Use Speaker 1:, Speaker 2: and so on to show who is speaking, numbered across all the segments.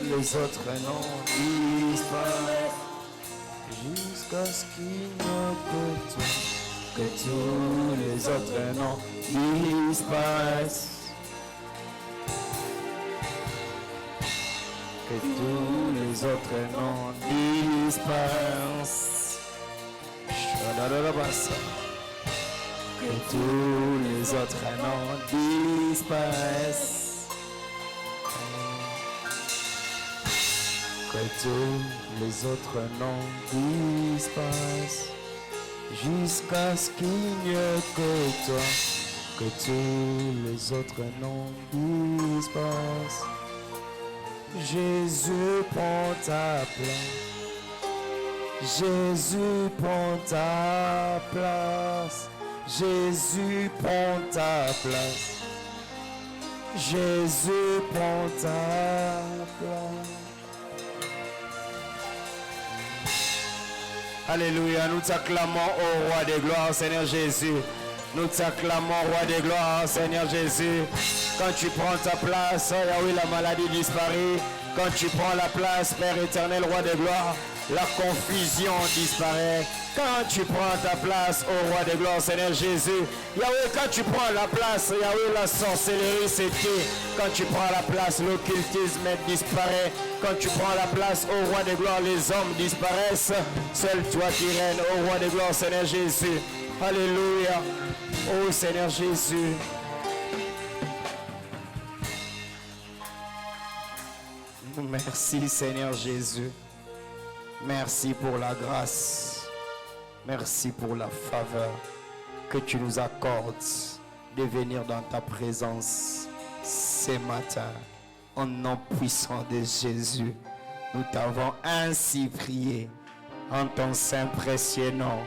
Speaker 1: Les autres noms disparaissent jusqu'à ce qu'il n'y ait que toi, que tous les autres noms disparaissent, que tous les autres noms disparaissent, que tous les autres noms disparaissent. Que tous les autres noms disparaissent jusqu'à ce qu'il n'y ait que toi. Que tous les autres noms disparaissent. Jésus prend ta place. Jésus prend ta place. Jésus prend ta place. Jésus prend ta place. Alléluia, nous t'acclamons au roi des gloires, Seigneur Jésus. Nous t'acclamons, roi des gloires, Seigneur Jésus. Quand tu prends ta place, Yahweh, la maladie disparaît. Quand tu prends la place, Père éternel, roi des gloires, la confusion disparaît. Quand tu prends ta place, ô roi des gloires, Seigneur Jésus, Yahweh, quand tu prends la place, Yahweh, la sorcellerie s'éteint. Quand tu prends la place, l'occultisme disparaît. Quand tu prends la place, ô roi des gloires, les hommes disparaissent. Seul toi qui règnes, ô roi des gloires, Seigneur Jésus. Alléluia. Ô Seigneur Jésus. Merci Seigneur Jésus. Merci pour la grâce. Merci pour la faveur que tu nous accordes de venir dans ta présence ce matin. Au nom puissant de Jésus, nous t'avons ainsi prié. En ton saint précieux nom,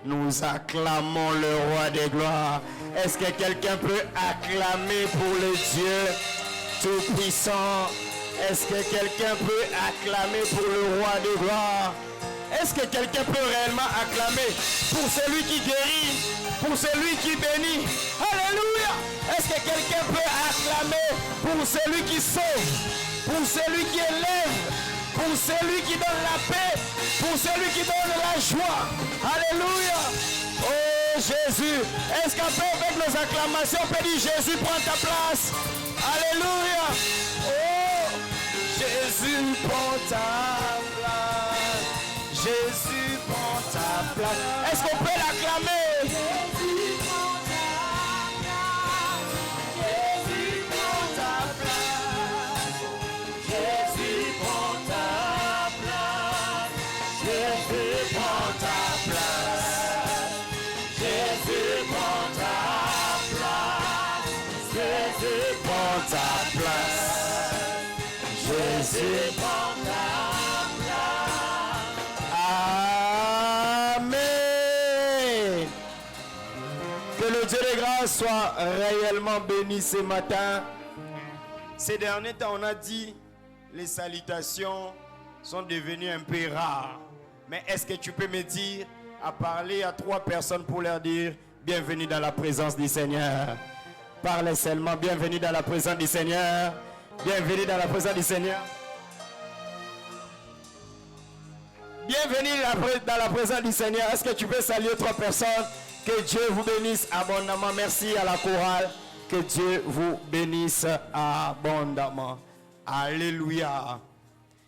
Speaker 1: nous acclamons le roi des gloires. Est-ce que quelqu'un peut acclamer pour le Dieu tout-puissant Est-ce que quelqu'un peut acclamer pour le roi de gloire? Est-ce que quelqu'un peut réellement acclamer pour celui qui guérit, pour celui qui bénit? Alléluia! Est-ce que quelqu'un peut acclamer pour celui qui sauve, pour celui qui élève, pour celui qui donne la paix, pour celui qui donne la joie? Alléluia! Oh Jésus! Est-ce qu'après avec nos acclamations, on peut dire Jésus, prends ta place? Alléluia! Oh Jésus, prends ta place. Jésus, prends ta place. Est-ce qu'on peut l'acclamer? Jésus, prends ta place. Jésus, prends ta place. Jésus, prends ta place. Jésus, prends ta place. Jésus, prends ta place. Jésus, prends ta place. Jésus, prends ta place. Amen. Que le Dieu de grâce soit réellement béni ce matin. Ces derniers temps, on a dit les salutations sont devenues un peu rares. Mais est-ce que tu peux me dire, à parler à 3 personnes pour leur dire bienvenue dans la présence du Seigneur? Parlez seulement, bienvenue dans la présence du Seigneur. Bienvenue dans la présence du Seigneur. Bienvenue dans la présence du Seigneur. Est-ce que tu peux saluer 3 personnes? Que Dieu vous bénisse abondamment. Merci à la chorale. Que Dieu vous bénisse abondamment. Alléluia.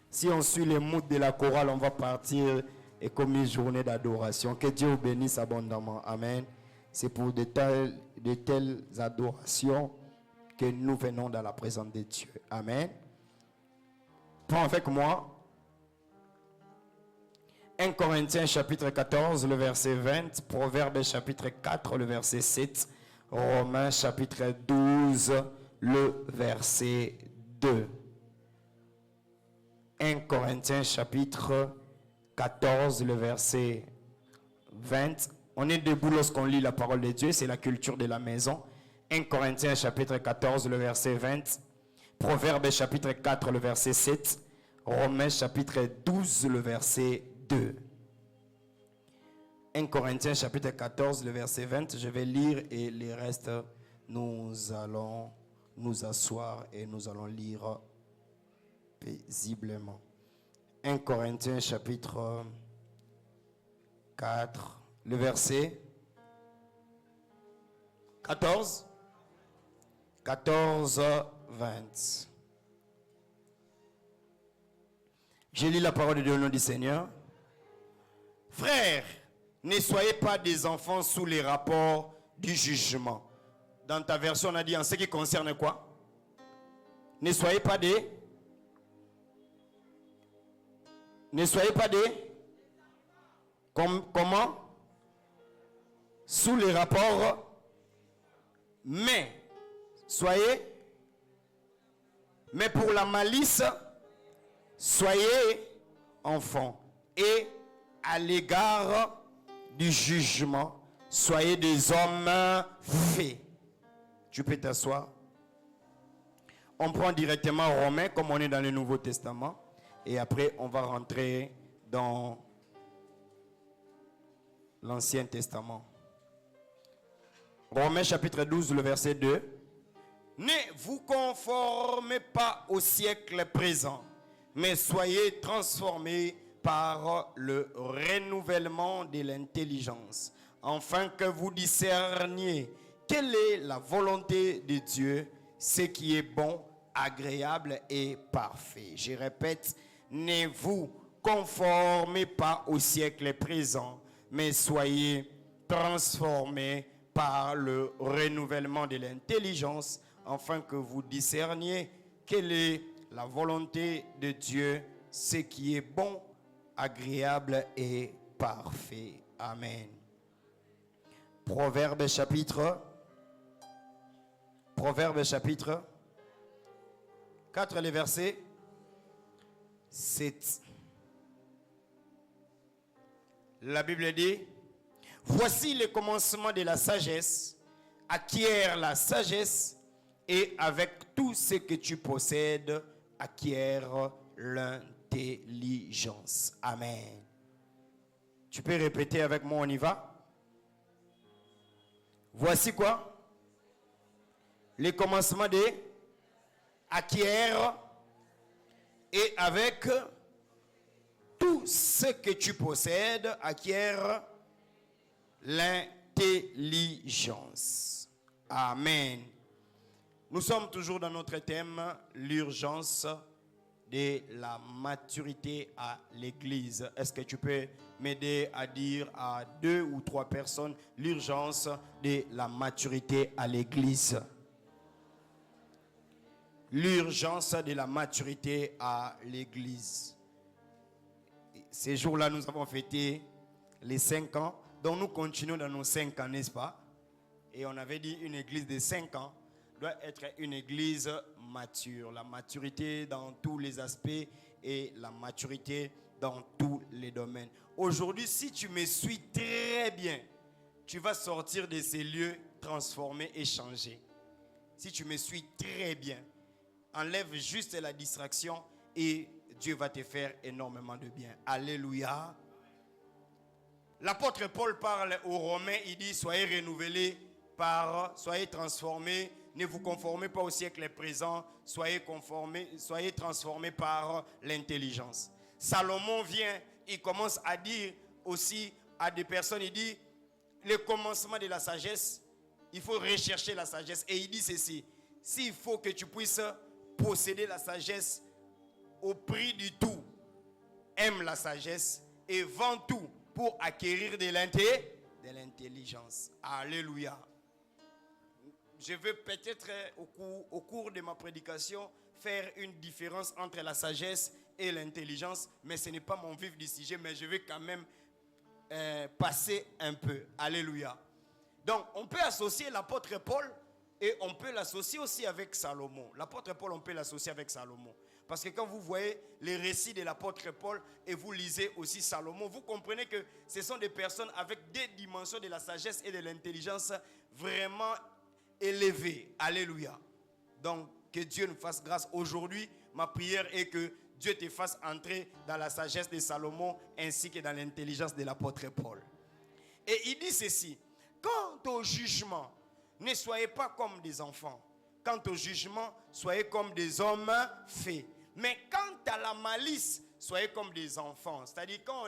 Speaker 1: Si on suit les mots de la chorale, on va partir et comme une journée d'adoration. Que Dieu vous bénisse abondamment. Amen. C'est pour de telles adorations que nous venons dans la présence de Dieu. Amen. Prends avec moi 1 Corinthiens chapitre 14, le verset 20, Proverbes chapitre 4, le verset 7, Romains chapitre 12, le verset 2. 1 Corinthiens chapitre 14, le verset 20. On est debout lorsqu'on lit la parole de Dieu, c'est la culture de la maison. 1 Corinthiens chapitre 14, le verset 20, Proverbes chapitre 4, le verset 7, Romains chapitre 12, le verset 2. 1 Corinthiens chapitre 14, le verset 20, je vais lire et les restes, nous allons nous asseoir et nous allons lire paisiblement. 1 Corinthiens chapitre 4, le verset 14, 20. Je lis la parole de Dieu au nom du Seigneur. Frères, ne soyez pas des enfants sous les rapports du jugement. Dans ta version, on a dit en ce qui concerne quoi? Ne soyez pas des... Ne soyez pas des... Comment? Sous les rapports... Mais, soyez... Mais pour la malice, soyez enfants. Et à l'égard du jugement, soyez des hommes faits. Tu peux t'asseoir. On prend directement Romains comme on est dans le Nouveau Testament. Et après, on va rentrer dans l'Ancien Testament. Romains chapitre 12, le verset 2. Ne vous conformez pas au siècle présent, mais soyez transformés par le renouvellement de l'intelligence, afin que vous discerniez quelle est la volonté de Dieu, ce qui est bon, agréable et parfait. Je répète, ne vous conformez pas au siècle présent, mais soyez transformés par le renouvellement de l'intelligence, afin que vous discerniez quelle est la volonté de Dieu, ce qui est bon, agréable et parfait. Amen. Proverbes chapitre 4, les versets 7. La Bible dit: voici le commencement de la sagesse, acquiert la sagesse, et avec tout ce que tu possèdes, acquiert l'intelligence. Amen. Tu peux répéter avec moi, on y va? Voici quoi? Les commencements de acquiert, et avec tout ce que tu possèdes, acquiert l'intelligence. Amen. Nous sommes toujours dans notre thème, l'urgence de la maturité à l'église. Est-ce que tu peux m'aider à dire à 2 ou 3 personnes l'urgence de la maturité à l'église? L'urgence de la maturité à l'église. Ces jours-là, nous avons fêté les 5 ans. Donc nous continuons dans nos 5 ans, n'est-ce pas? Et on avait dit une église de 5 ans doit être une église mature. La maturité dans tous les aspects et la maturité dans tous les domaines. Aujourd'hui, si tu me suis très bien, tu vas sortir de ces lieux transformés et changés. Si tu me suis très bien, enlève juste la distraction et Dieu va te faire énormément de bien. Alléluia. L'apôtre Paul parle aux Romains, il dit soyez renouvelés soyez transformés, ne vous conformez pas au siècle présent, soyez transformés par l'intelligence. Salomon vient, il commence à dire aussi à des personnes, il dit le commencement de la sagesse, il faut rechercher la sagesse. Et il dit ceci, s'il faut que tu puisses posséder la sagesse au prix du tout, aime la sagesse et vends tout pour acquérir de l'intelligence. Alléluia. Je veux peut-être au cours de ma prédication faire une différence entre la sagesse et l'intelligence, mais ce n'est pas mon vif du sujet, mais je vais quand même passer un peu. Alléluia. Donc, on peut associer l'apôtre Paul et on peut l'associer aussi avec Salomon. L'apôtre Paul, on peut l'associer avec Salomon. Parce que quand vous voyez les récits de l'apôtre Paul et vous lisez aussi Salomon, vous comprenez que ce sont des personnes avec des dimensions de la sagesse et de l'intelligence vraiment élevées. Alléluia. Donc, que Dieu nous fasse grâce. Aujourd'hui, ma prière est que Dieu te fasse entrer dans la sagesse de Salomon ainsi que dans l'intelligence de l'apôtre Paul. Et il dit ceci, quant au jugement, ne soyez pas comme des enfants. Quant au jugement, soyez comme des hommes faits. Mais quant à la malice, soyez comme des enfants. C'est-à-dire quand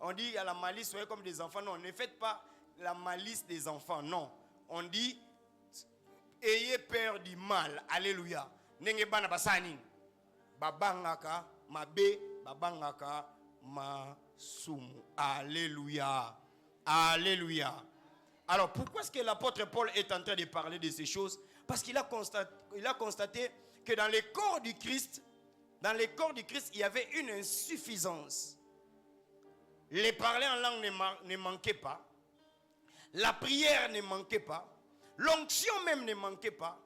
Speaker 1: on dit à la malice, soyez comme des enfants. Non, ne faites pas la malice des enfants. Non, on dit ayez peur du mal. Alléluia. Nenge bana basani. Babangaka mabe, babangaka masumu. Alléluia. Alléluia. Alors pourquoi est-ce que l'apôtre Paul est en train de parler de ces choses? Parce qu'il a constaté que dans le corps du Christ, il y avait une insuffisance. Les parler en langue ne manquait pas. La prière ne manquait pas. L'onction même ne manquait pas.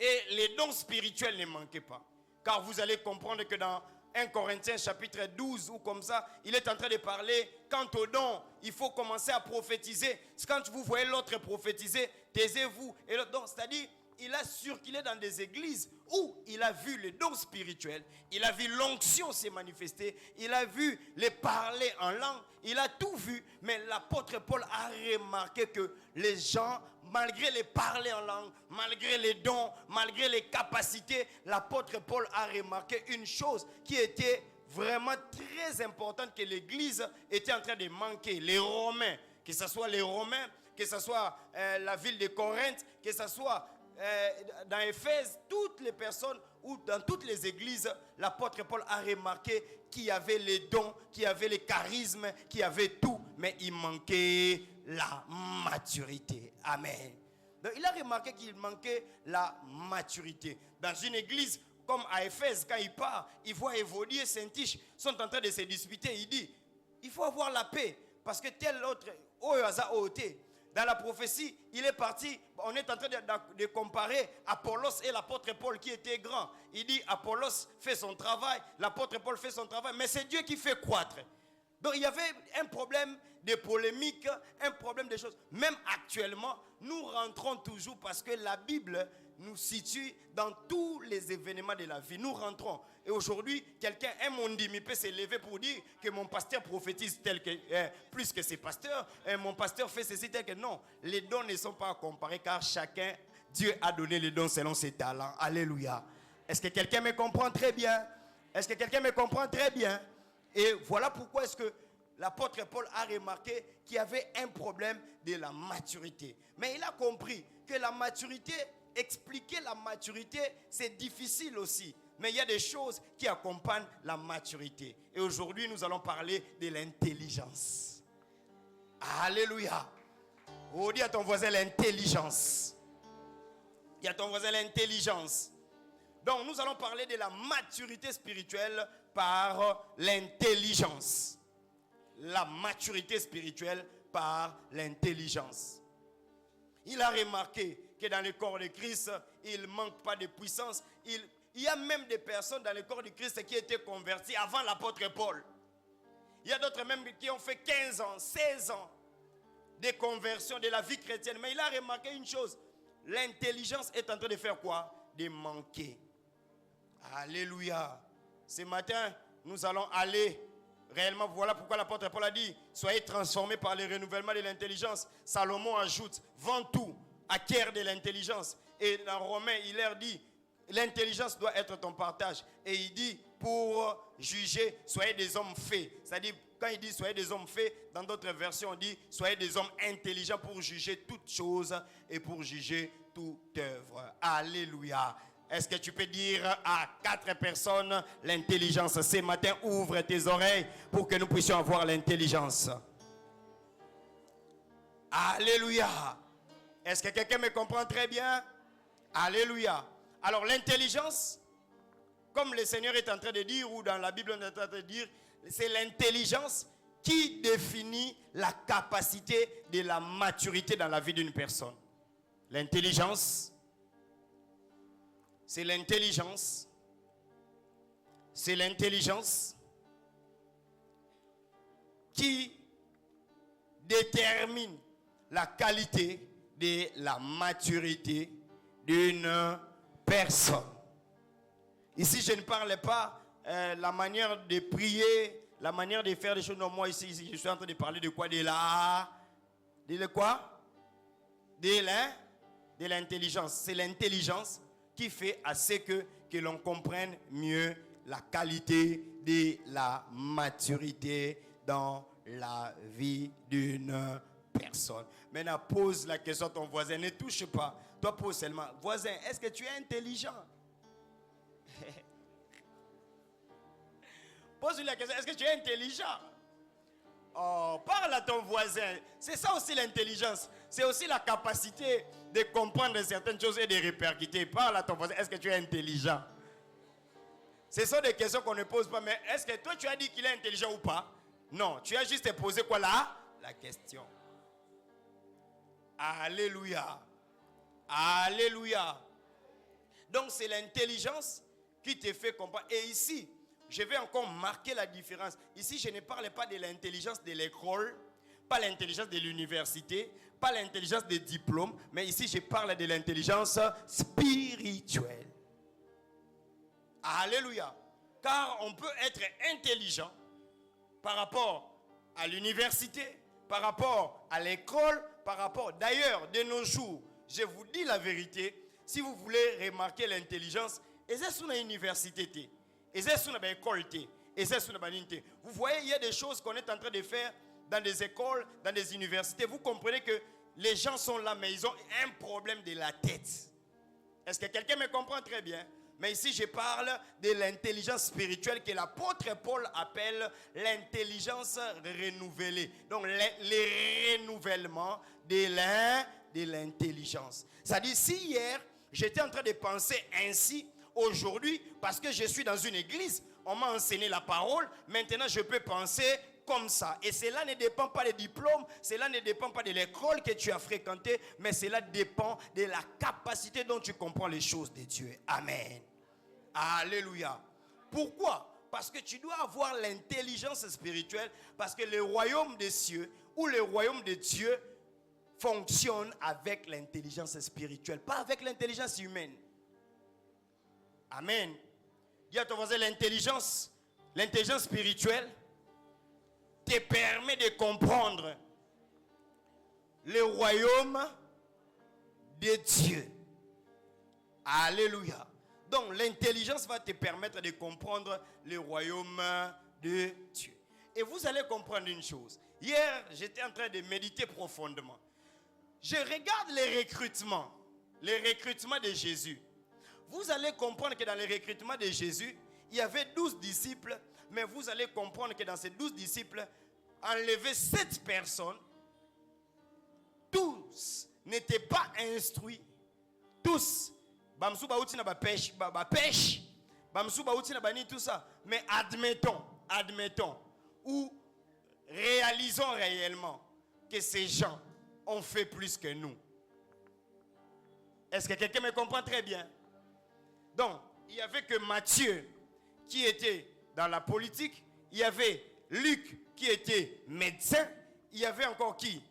Speaker 1: Et les dons spirituels ne manquaient pas. Car vous allez comprendre que dans 1 Corinthiens chapitre 12 ou comme ça, il est en train de parler quant aux dons, il faut commencer à prophétiser. Quand vous voyez l'autre prophétiser, taisez-vous. Et le don, c'est-à-dire, il a circulé dans des églises où il a vu les dons spirituels, il a vu l'onction se manifester, il a vu les parler en langue, il a tout vu. Mais l'apôtre Paul a remarqué que les gens, malgré les parler en langue, malgré les dons, malgré les capacités, l'apôtre Paul a remarqué une chose qui était vraiment très importante, que l'église était en train de manquer. Les Romains, que ce soit les Romains, que ce soit la ville de Corinthe, que ce soit dans Éphèse, toutes les personnes ou dans toutes les églises, l'apôtre Paul a remarqué qu'il y avait les dons, qu'il y avait les charismes, qu'il y avait tout, mais il manquait la maturité. Amen. Donc il a remarqué qu'il manquait la maturité. Dans une église comme à Éphèse, quand il part, il voit Évolie et Saint-Tiche sont en train de se disputer. Il dit, il faut avoir la paix, parce que tel autre, dans la prophétie, il est parti, on est en train de comparer Apollos et l'apôtre Paul qui était grand. Il dit, Apollos fait son travail, l'apôtre Paul fait son travail, mais c'est Dieu qui fait croître. Donc il y avait un problème de polémique, un problème de choses. Même actuellement, nous rentrons toujours parce que la Bible
Speaker 2: nous situe dans tous les événements de la vie. Nous rentrons. Et aujourd'hui, un mondimi peut s'élever pour dire que mon pasteur prophétise plus que ses pasteurs. Mon pasteur fait ceci tel que... Non, les dons ne sont pas à comparer car chacun, Dieu a donné les dons selon ses talents. Alléluia. Est-ce que quelqu'un me comprend très bien? Est-ce que quelqu'un me comprend très bien? Et voilà pourquoi est-ce que l'apôtre Paul a remarqué qu'il y avait un problème de la maturité. Mais il a compris que la maturité, expliquer la maturité, c'est difficile aussi. Mais il y a des choses qui accompagnent la maturité. Et aujourd'hui, nous allons parler de l'intelligence. Alléluia. Oh, dis à ton voisin l'intelligence. Dis à ton voisin l'intelligence. Donc, nous allons parler de la maturité spirituelle par l'intelligence. La maturité spirituelle par l'intelligence. Il a remarqué que dans le corps de Christ, il ne manque pas de puissance. Il y a même des personnes dans le corps de Christ qui étaient converties avant l'apôtre Paul. Il y a d'autres même qui ont fait 15 ans, 16 ans de conversion de la vie chrétienne. Mais il a remarqué une chose. L'intelligence est en train de faire quoi? De manquer. Alléluia. Ce matin, nous allons aller réellement, voilà pourquoi l'apôtre Paul a dit, soyez transformés par le renouvellement de l'intelligence. Salomon ajoute, vends tout, acquiert de l'intelligence. Et dans Romains, il leur dit, l'intelligence doit être ton partage. Et il dit, pour juger, soyez des hommes faits. C'est-à-dire, quand il dit soyez des hommes faits, dans d'autres versions, on dit, soyez des hommes intelligents pour juger toutes choses et pour juger toute œuvre. Alléluia. Est-ce que tu peux dire à 4 personnes l'intelligence? Ce matin, ouvre tes oreilles pour que nous puissions avoir l'intelligence. Alléluia. Est-ce que quelqu'un me comprend très bien? Alléluia. Alors l'intelligence, comme le Seigneur est en train de dire, ou dans la Bible on est en train de dire, c'est l'intelligence qui définit la capacité de la maturité dans la vie d'une personne. L'intelligence, c'est l'intelligence. C'est l'intelligence qui détermine la qualité de la maturité d'une personne. Ici, je ne parle pas la manière de prier, la manière de faire des choses. Non, moi ici, je suis en train de parler de quoi? De quoi? De l'intelligence. C'est l'intelligence qui fait à ce que l'on comprenne mieux la qualité de la maturité dans la vie d'une personne. Maintenant, pose la question à ton voisin. Ne touche pas. Toi, pose seulement. Voisin, est-ce que tu es intelligent? Pose-lui la question. Est-ce que tu es intelligent? Oh, parle à ton voisin. C'est ça aussi l'intelligence. C'est aussi la capacité de comprendre certaines choses et de répercuter. Parle à ton voisin. Est-ce que tu es intelligent? Ce sont des questions qu'on ne pose pas. Mais est-ce que toi tu as dit qu'il est intelligent ou pas? Non, tu as juste posé quoi là? La question. Alléluia. Alléluia. Donc c'est l'intelligence qui te fait comprendre. Et ici, je vais encore marquer la différence. Ici, je ne parle pas de l'intelligence de l'école, pas l'intelligence de l'université, pas l'intelligence des diplômes, mais ici, je parle de l'intelligence spirituelle. Alléluia. Car on peut être intelligent par rapport à l'université, par rapport à l'école, par rapport... D'ailleurs, de nos jours, je vous dis la vérité, si vous voulez remarquer l'intelligence, et c'est sur l'université, et c'est sur l'école, et c'est sur l'université. Vous voyez, il y a des choses qu'on est en train de faire dans des écoles, dans des universités. Vous comprenez que les gens sont là, mais ils ont un problème de la tête. Est-ce que quelqu'un me comprend très bien? Mais ici, je parle de l'intelligence spirituelle que l'apôtre Paul appelle l'intelligence renouvelée. Donc, le renouvellement de l'intelligence. C'est-à-dire, si hier, j'étais en train de penser ainsi, aujourd'hui, parce que je suis dans une église, on m'a enseigné la parole, maintenant je peux penser comme ça. Et cela ne dépend pas des diplômes, cela ne dépend pas de l'école que tu as fréquentée, mais cela dépend de la capacité dont tu comprends les choses de Dieu. Amen. Alléluia. Pourquoi? Parce que tu dois avoir l'intelligence spirituelle, parce que le royaume des cieux ou le royaume de Dieu fonctionne avec l'intelligence spirituelle, pas avec l'intelligence humaine. Amen. Dis à ton voisin, l'intelligence spirituelle te permet de comprendre le royaume de Dieu. Alléluia. Donc l'intelligence va te permettre de comprendre le royaume de Dieu. Et vous allez comprendre une chose. Hier, j'étais en train de méditer profondément. Je regarde les recrutements de Jésus. Vous allez comprendre que dans les recrutements de Jésus, il y avait 12 disciples, mais vous allez comprendre que dans ces 12 disciples, enlever 7 personnes, tous n'étaient pas instruits. Tous. Bamsou baouti na ba pêche, bamsou baouti na bani tout ça. Mais admettons, ou réalisons réellement que ces gens ont fait plus que nous. Est-ce que quelqu'un me comprend très bien? Donc, il n'y avait que Matthieu qui était dans la politique, il y avait Luc qui était médecin, il y avait encore qui?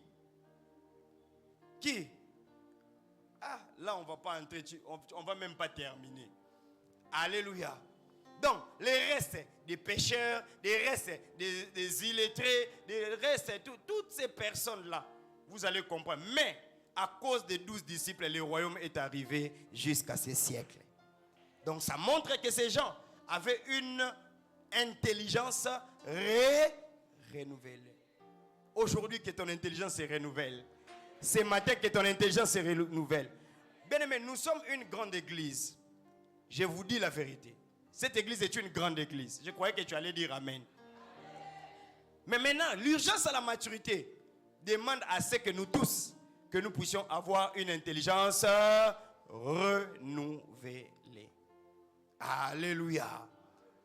Speaker 2: Ah, là on ne va pas entrer, on ne va même pas terminer. Alléluia. Donc, les restes des pécheurs, des restes des illettrés, des restes, toutes ces personnes-là, vous allez comprendre. Mais, à cause des 12 disciples, le royaume est arrivé jusqu'à ce siècle. Donc, ça montre que ces gens avaient une intelligence renouvelée. Aujourd'hui, que ton intelligence se renouvelle. Ce matin, que ton intelligence se renouvelle. Bien aimé, nous sommes une grande église. Je vous dis la vérité. Cette église est une grande église. Je croyais que tu allais dire amen. Mais maintenant, l'urgence à la maturité demande à ce que nous tous, que nous puissions avoir une intelligence renouvelée. Alléluia.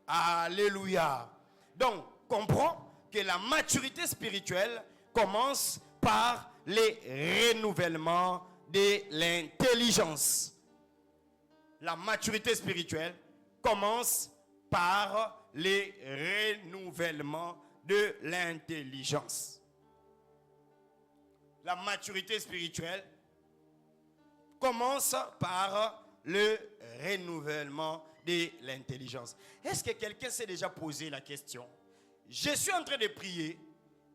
Speaker 2: Alléluia. Donc, comprends que la maturité spirituelle commence par les renouvellements de l'intelligence. La maturité spirituelle commence par les renouvellements de l'intelligence. La maturité spirituelle commence par le renouvellement de l'intelligence. Est-ce que quelqu'un s'est déjà posé la question? Je suis en train de prier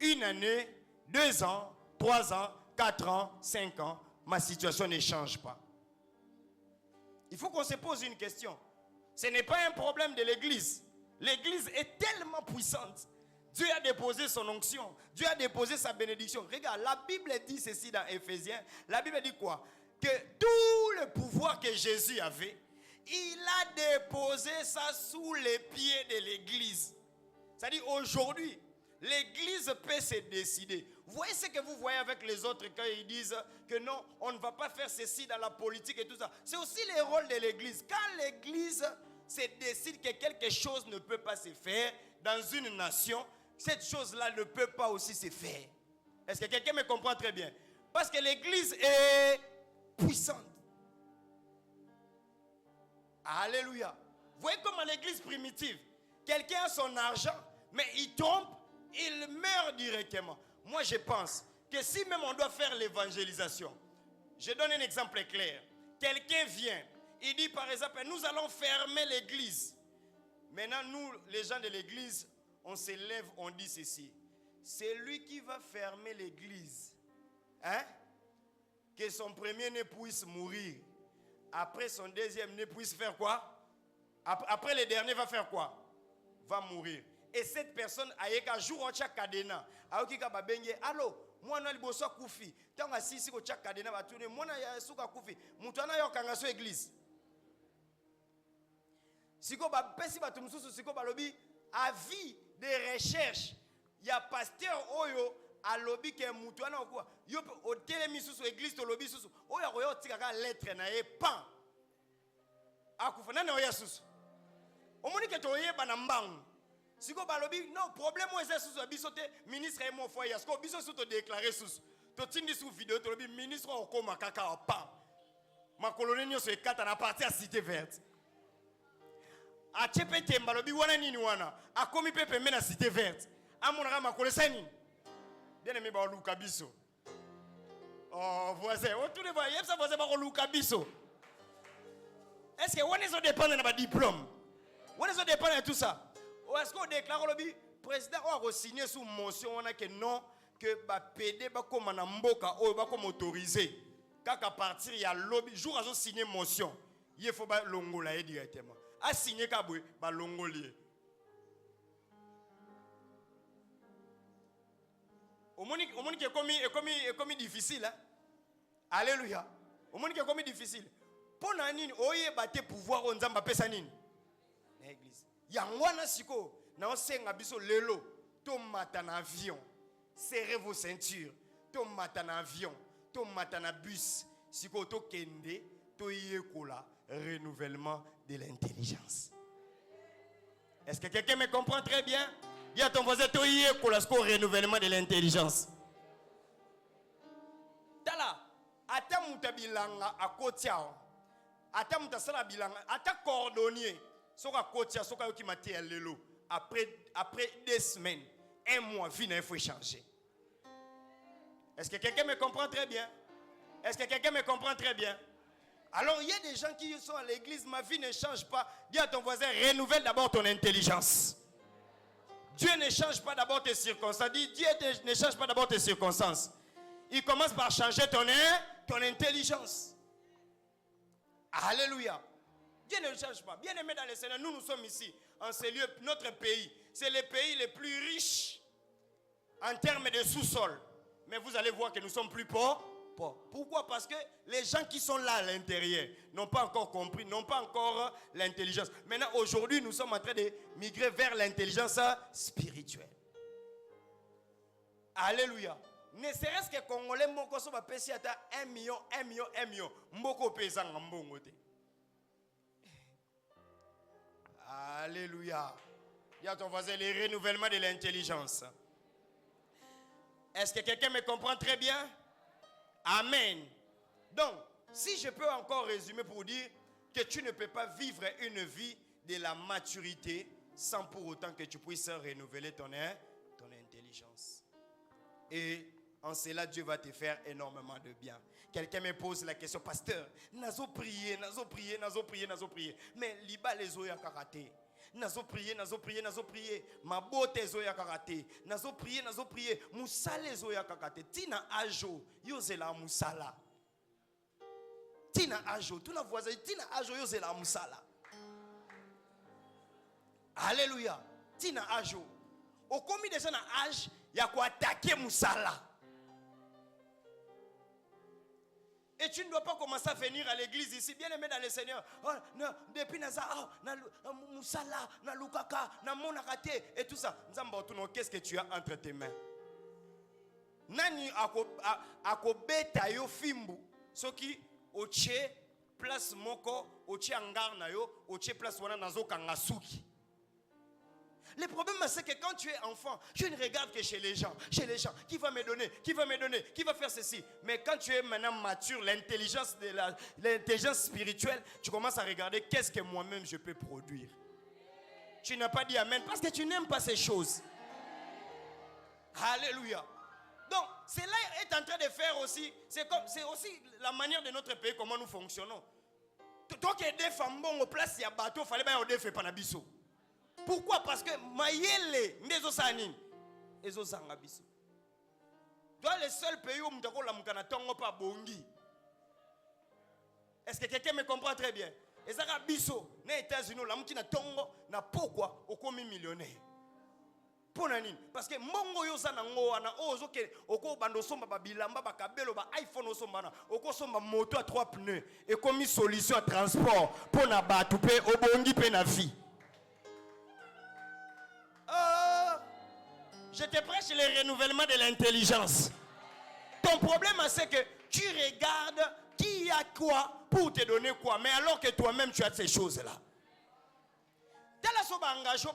Speaker 2: 1 année, 2 ans, 3 ans, 4 ans, 5 ans. Ma situation ne change pas. Il faut qu'on se pose une question. Ce n'est pas un problème de l'église. L'église est tellement puissante. Dieu a déposé son onction. Dieu a déposé sa bénédiction. Regarde, la Bible dit ceci dans Éphésiens. La Bible dit quoi? Que tout le pouvoir que Jésus avait, il a déposé ça sous les pieds de l'église. C'est-à-dire aujourd'hui, l'église peut se décider. Vous voyez ce que vous voyez avec les autres quand ils disent que non, on ne va pas faire ceci dans la politique et tout ça. C'est aussi le rôle de l'église. Quand l'église se décide que quelque chose ne peut pas se faire dans une nation, cette chose-là ne peut pas aussi se faire. Est-ce que quelqu'un me comprend très bien? Parce que l'église est puissante. Alléluia. Vous voyez comment l'église primitive, quelqu'un a son argent, mais il trompe, il meurt directement. Moi, je pense que si même on doit faire l'évangélisation, je donne un exemple clair. Quelqu'un vient, il dit par exemple, nous allons fermer l'église. Maintenant, nous, les gens de l'église, on se lève, on dit ceci. C'est lui qui va fermer l'église. Hein? Que son premier-né puisse mourir. Après son deuxième-né puisse faire quoi? Après le dernier va faire quoi? Va mourir. Et cette personne a eu un jour au Tchakadena. Allô, moi na liboso kufi. Tant asisi ko Tchakadena va tourner. Moi na yasuka kufi. Mutana yo kangaso église. Siko ba pesi ba tumsusu siko ba lobi avis de recherche. Ya pasteur oyo a lobi ke mutana okwa. Yo o telemi susu église to lobi susu. Oyo ko yo tikaka lettre na ye pan. Akufa na oya susu. Omoni ke to ye bana mbangu. Siko balobi non problème moi c'est sous bisoté ministre et mon foyer ce que biso sous te déclarer sous to tindi sous vidéo to lobi ministre o koma kaka pa ma colonie nyo se kata na partie à Cité Verte a chepete mbalobi wana nini wana a komi pepe mena Cité Verte a monaka ma kolesani bien aimé ba luka biso Oh, voisin. Oh, tous les voisins, ça voisin, on loue Kabiso. Est-ce que on est dépend de notre diplôme? On est dépend de tout ça? Ou est-ce qu'on déclare le président a signé sous motion on a que non que ba PD ba comme na mboka ou ba comme autorisé. Quand à partir il y a lobby jour à signer motion, il faut ba longola directement. A signé kabwe ba longolier. Au monde qui est commis difficile hein. Alléluia. Au monde qui est commis difficile. Pour nani oye bate pouvoir on nzamba pesa nini? L'église. Yangwana siko na osenga biso lelo to mata na avion. Serrez vos ceintures. To mata na avion, to mata na bus. Siko to kende to yekola renouvellement de l'intelligence. Est-ce que quelqu'un me comprend très bien? Dis à ton voisin to yekola siko renouvellement de l'intelligence. Tala ata mutabilanga akotiao. Ata mutasala bilanga ata cordonnier. Soka kotia, soka yoki mati lelo. Après 2 semaines, 1 mois, il faut changer. Est-ce que quelqu'un me comprend très bien? Est-ce que quelqu'un me comprend très bien? Alors il y a des gens qui sont à l'église, ma vie ne change pas. Dis à ton voisin, renouvelle d'abord ton intelligence. Dieu ne change pas d'abord tes circonstances. Dis, Dieu ne change pas d'abord tes circonstances. Il commence par changer ton intelligence. Alléluia. Dieu ne change pas. Bien aimé dans le Seigneur, nous sommes ici, en ce lieu, notre pays. C'est le pays le plus riche en termes de sous-sol. Mais vous allez voir que nous sommes plus pauvres. Pourquoi? Parce que les gens qui sont là à l'intérieur n'ont pas encore compris, n'ont pas encore l'intelligence. Maintenant, aujourd'hui, nous sommes en train de migrer vers l'intelligence spirituelle. Alléluia. Ne serait-ce que Congolais, Moko Soba Pessi ata 1 million. Mboko Pesang Mbongote. Alléluia. Il y a ton voisin, le renouvellement de l'intelligence. Est-ce que quelqu'un me comprend très bien? Amen. Donc, si je peux encore résumer pour dire que tu ne peux pas vivre une vie de la maturité sans pour autant que tu puisses renouveler ton intelligence. Et en cela, Dieu va te faire énormément de bien. Quelqu'un me pose la question, pasteur, nazo prier. Mais liba les oya karaté. Nazo prier. Ma beauté zoya karaté. Nazo prier. Musale zoya karaté. Tina ajo, yozela musala. Tina ajo, tu na voisin, tina ajo yozela musala. Alléluia. Tina ajo. Au commis de ça na âge, il y a quoi attaquer musala. Et tu ne dois pas commencer à venir à l'église ici, bien aimé dans le Seigneur. Oh, non, depuis Naza, Moussala, na Lukaka, na Monakate, et tout ça. Qu'est-ce que tu as entre tes mains? Nani akobeta yo fimbu, soki oche place moko, oche angar na yo, oche place wana nazo kangasuki. Le problème, c'est que quand tu es enfant, tu ne regardes que chez les gens, qui va me donner, qui va faire ceci. Mais quand tu es maintenant mature, l'intelligence spirituelle, tu commences à regarder qu'est-ce que moi-même je peux produire. Tu n'as pas dit amen parce que tu n'aimes pas ces choses. Alléluia. Donc, cela est en train de faire aussi, c'est aussi la manière de notre pays, comment nous fonctionnons. Toi qui es des femmes, bon, au place, il y a bateau, il fallait bien au fait panabiso. Pourquoi? Parce que Mayele, Ndezo Sanin, Ezo Sangabiso. Toi, le seul pays où Mutako la Mukana Tongo pas Bongi. Est-ce que quelqu'un me comprend très bien? Ezaka Biso, les États-Unis, la Mukina Tongo, n'a pourquoi au commis millionnaire. Parce que Mongo Yosana Ngoana, Ozoke, Oko Bando Somba Babilamba, Bakabelo, ba iPhone Osombana, Oko Somba moto à 3 pneus, et commis solution à transport, pour na batoupe, au Bongi Penafi. Je te prêche le renouvellement de l'intelligence. Ton problème, c'est que tu regardes qui a quoi pour te donner quoi. Mais alors que toi-même, tu as ces choses-là. Tala so bangajo,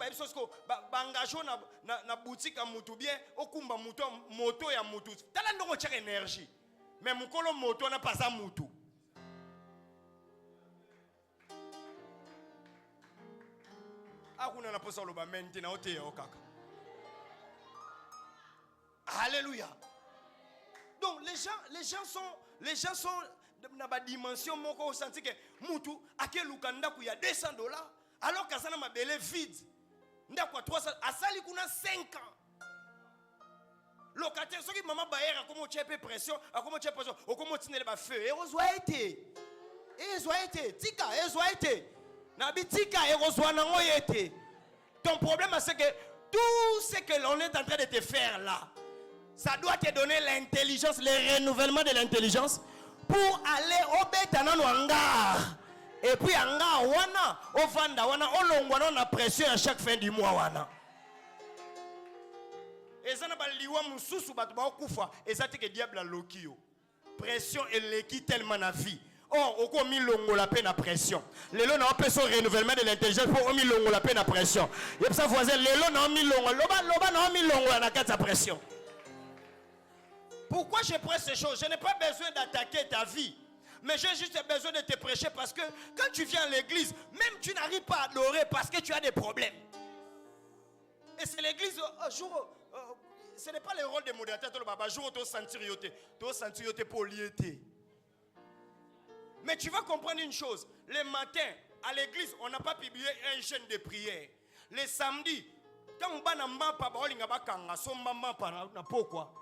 Speaker 2: bangajo na boutique à mutu bien, okumba moto ya mutu. Tala ndongo tchère énergie. Mais mukolo moto na pas ça mutu. Akuna na posa loba mente na ote ya okaka. Alléluia. Donc les gens sont dans la dimension mon ko senti que mutu ake lukanda ku ya $200 alors que ça na mabele vide. Ndakwa 300 asali kuna 5 ans. Locataire soki maman baera comme tu as pression, comme tu as pression, comme tu n'es pas feu. Et ozoaite. Tika ezoaite. Nabi tika erozwa nango yete. Ton problème c'est que tout ce que l'on est en train de te faire là, ça doit te donner l'intelligence, le renouvellement de l'intelligence pour aller au bétanan hangar. Et puis hangar wana, au vanda wana, au longwana on a pression à chaque fin du mois wana. Et ça n'a pas liwa mususu batu ba okufa, et ça te que diable a lokio. Pression et l'équi tellement na vie. Oh, au commis longo la peine à pression. Les lots n'ont pas son renouvellement de l'intelligence pour omis longo la peine à pression. Il y a ça voisin, les lots n'ont mis longo, loba n'ont mis longo à la carte à pression. Pourquoi je prêche ces choses? Je n'ai pas besoin d'attaquer ta vie. Mais j'ai juste besoin de te prêcher parce que quand tu viens à l'église, même tu n'arrives pas à adorer parce que tu as des problèmes. Et c'est l'église, ce n'est pas le rôle des modérateurs. Jour tu sentir pour liété. Mais tu vas comprendre une chose. Le matin, à l'église, on n'a pas publié un jeûne de prière. Les samedis, quand on va dans pourquoi?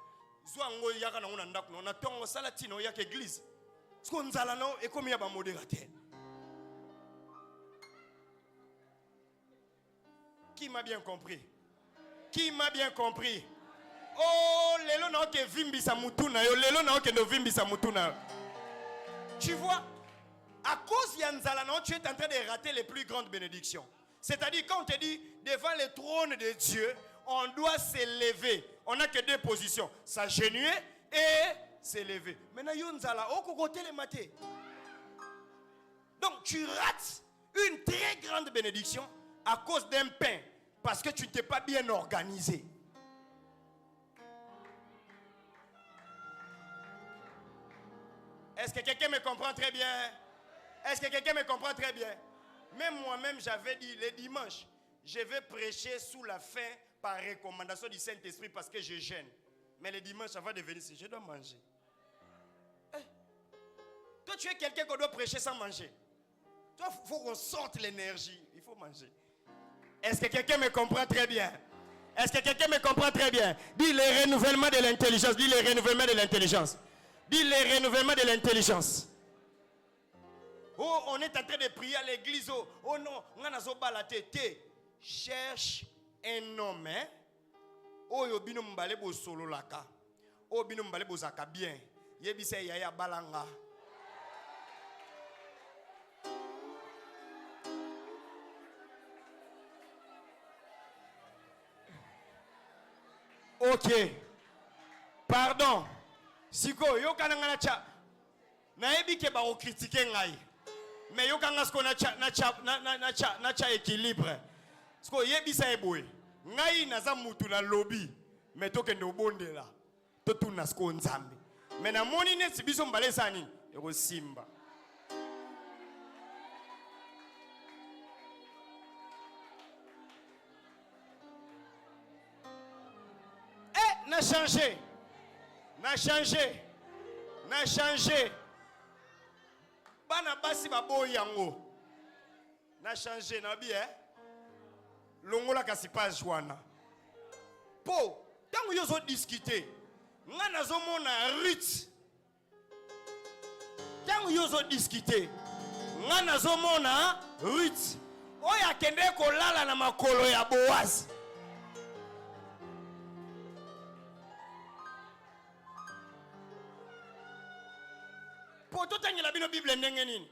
Speaker 2: On attend au salatino, il y a l'église. Ce qu'on a là, et comme il y a un modérateur. Qui m'a bien compris? Qui m'a bien compris? Oh, les lots n'ont que vimbi sa mutuna, les lots n'ont que no vimbi sa mutuna. Tu vois, à cause Yanzala, tu es en train de rater les plus grandes bénédictions. C'est-à-dire, quand on te dit devant le trône de Dieu, on doit s'élever. On n'a que deux positions, s'agenouiller et s'élever. Maintenant, Yanzala, au côté les matés. Donc, tu rates une très grande bénédiction à cause d'un pain, parce que tu ne t'es pas bien organisé. Est-ce que quelqu'un me comprend très bien? Est-ce que quelqu'un me comprend très bien? Même moi-même, j'avais dit, le dimanche, je vais prêcher sous la faim par recommandation du Saint-Esprit parce que je gêne. Mais le dimanche, avant de venir ici, je dois manger. Toi, tu es quelqu'un qu'on doit prêcher sans manger. Toi, il faut qu'on sorte l'énergie. Il faut manger. Est-ce que quelqu'un me comprend très bien? Est-ce que quelqu'un me comprend très bien? Dis le renouvellement de l'intelligence. Dis le renouvellement de l'intelligence. Dis le renouvellement de l'intelligence. Oh, on est en train de prier à l'église. Oh non, on a zo balaté. Cherche un homme. Oh, yo bino mbale bo solo laka. Oh, bino mbale bo zaka bien. Yebise yaya balanga. Ok. Pardon. Siko, yo kananga cha. Na ebi ke ba o critiquer ngai. Mais yo kanga sko na cha équilibre. Siko yebi sa eboy. Ngai naza mutu na lobby. Mais to kende obondela. To tuna sko nzambe. Mais na moni ne sibiso mbale sani. Eko simba. N'a changé. N'a changé. N'a changé. Bana basi babo yango. N'a changé na bien. Longola kasi pas joana. Po, tant que yo discuter. Nga nazo mona Ruth. Tant que yo discuter. Nga nazo mona Ruth. Oya kende ko lala na makolo ya Boaz. Pour tout le monde, la Bible est nini.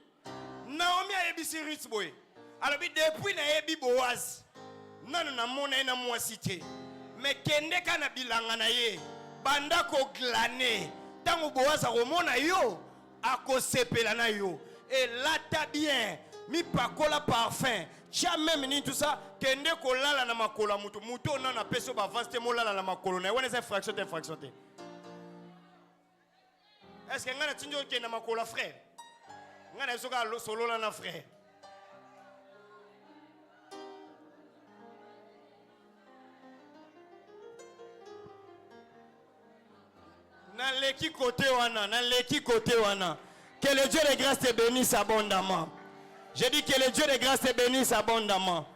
Speaker 2: Naomi a ebi Ruth boy. Alors depuis na ebi Boaz. Non na mona na moi cité. Mais kende kana bilanga na ye. Banda ko glaner. Tango Boaz a romona yo. Ako sepela na yo. Et là ta bien. Mi pakola parfum. Tia même ni tout ça. Kende ko lala na makola mutu. Mutu non na peso ba vaste mo lala na makolo na. Wana c'est fraction. Est-ce que vous avez dit que vous avez frère? Vous avez dit solo là frère. Vous Dans l'équipe côté wana, dans l'équipe côté wana. Que le Dieu de grâce te bénisse abondamment. J'ai dit que le Dieu de grâce te bénisse abondamment.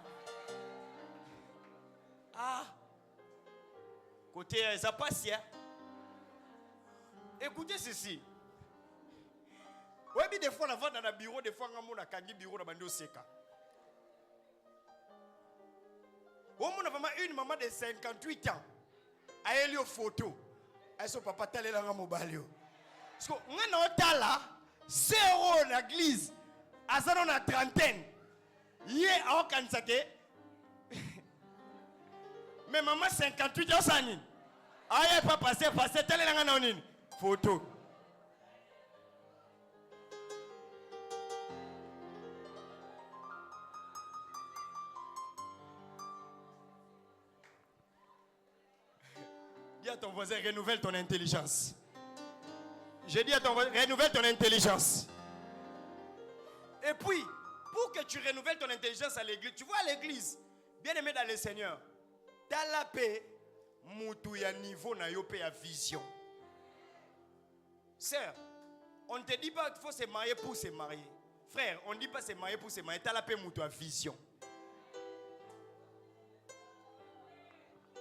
Speaker 2: Ah. Côté ça passe hein. Écoutez ceci. Oui, mais des fois, on va dans le bureau, des fois, on a un bureau dans le seka. On a vraiment une maman de 58 ans. Elle est en photo. Elle son papa t'a là dans mon balio. Parce que on a là, c'est dans l'église. À ça on a trentaine. Hier, on a cansé. Mais maman 58 ans, ça n'y. Ah, il n'est pas passé, telle est dans une photo. Dis à ton voisin, renouvelle ton intelligence. J'ai dit à ton voisin, renouvelle ton intelligence. Et puis, pour que tu renouvelles ton intelligence à l'église, tu vois à l'église, bien aimé dans le Seigneur, t'as la paix, moutou ya niveau na yo paix à vision. Sœur, on ne te dit pas qu'il faut se marier pour se marier. Frère, on ne dit pas se marier pour se marier, t'as la paix, moutou à vision.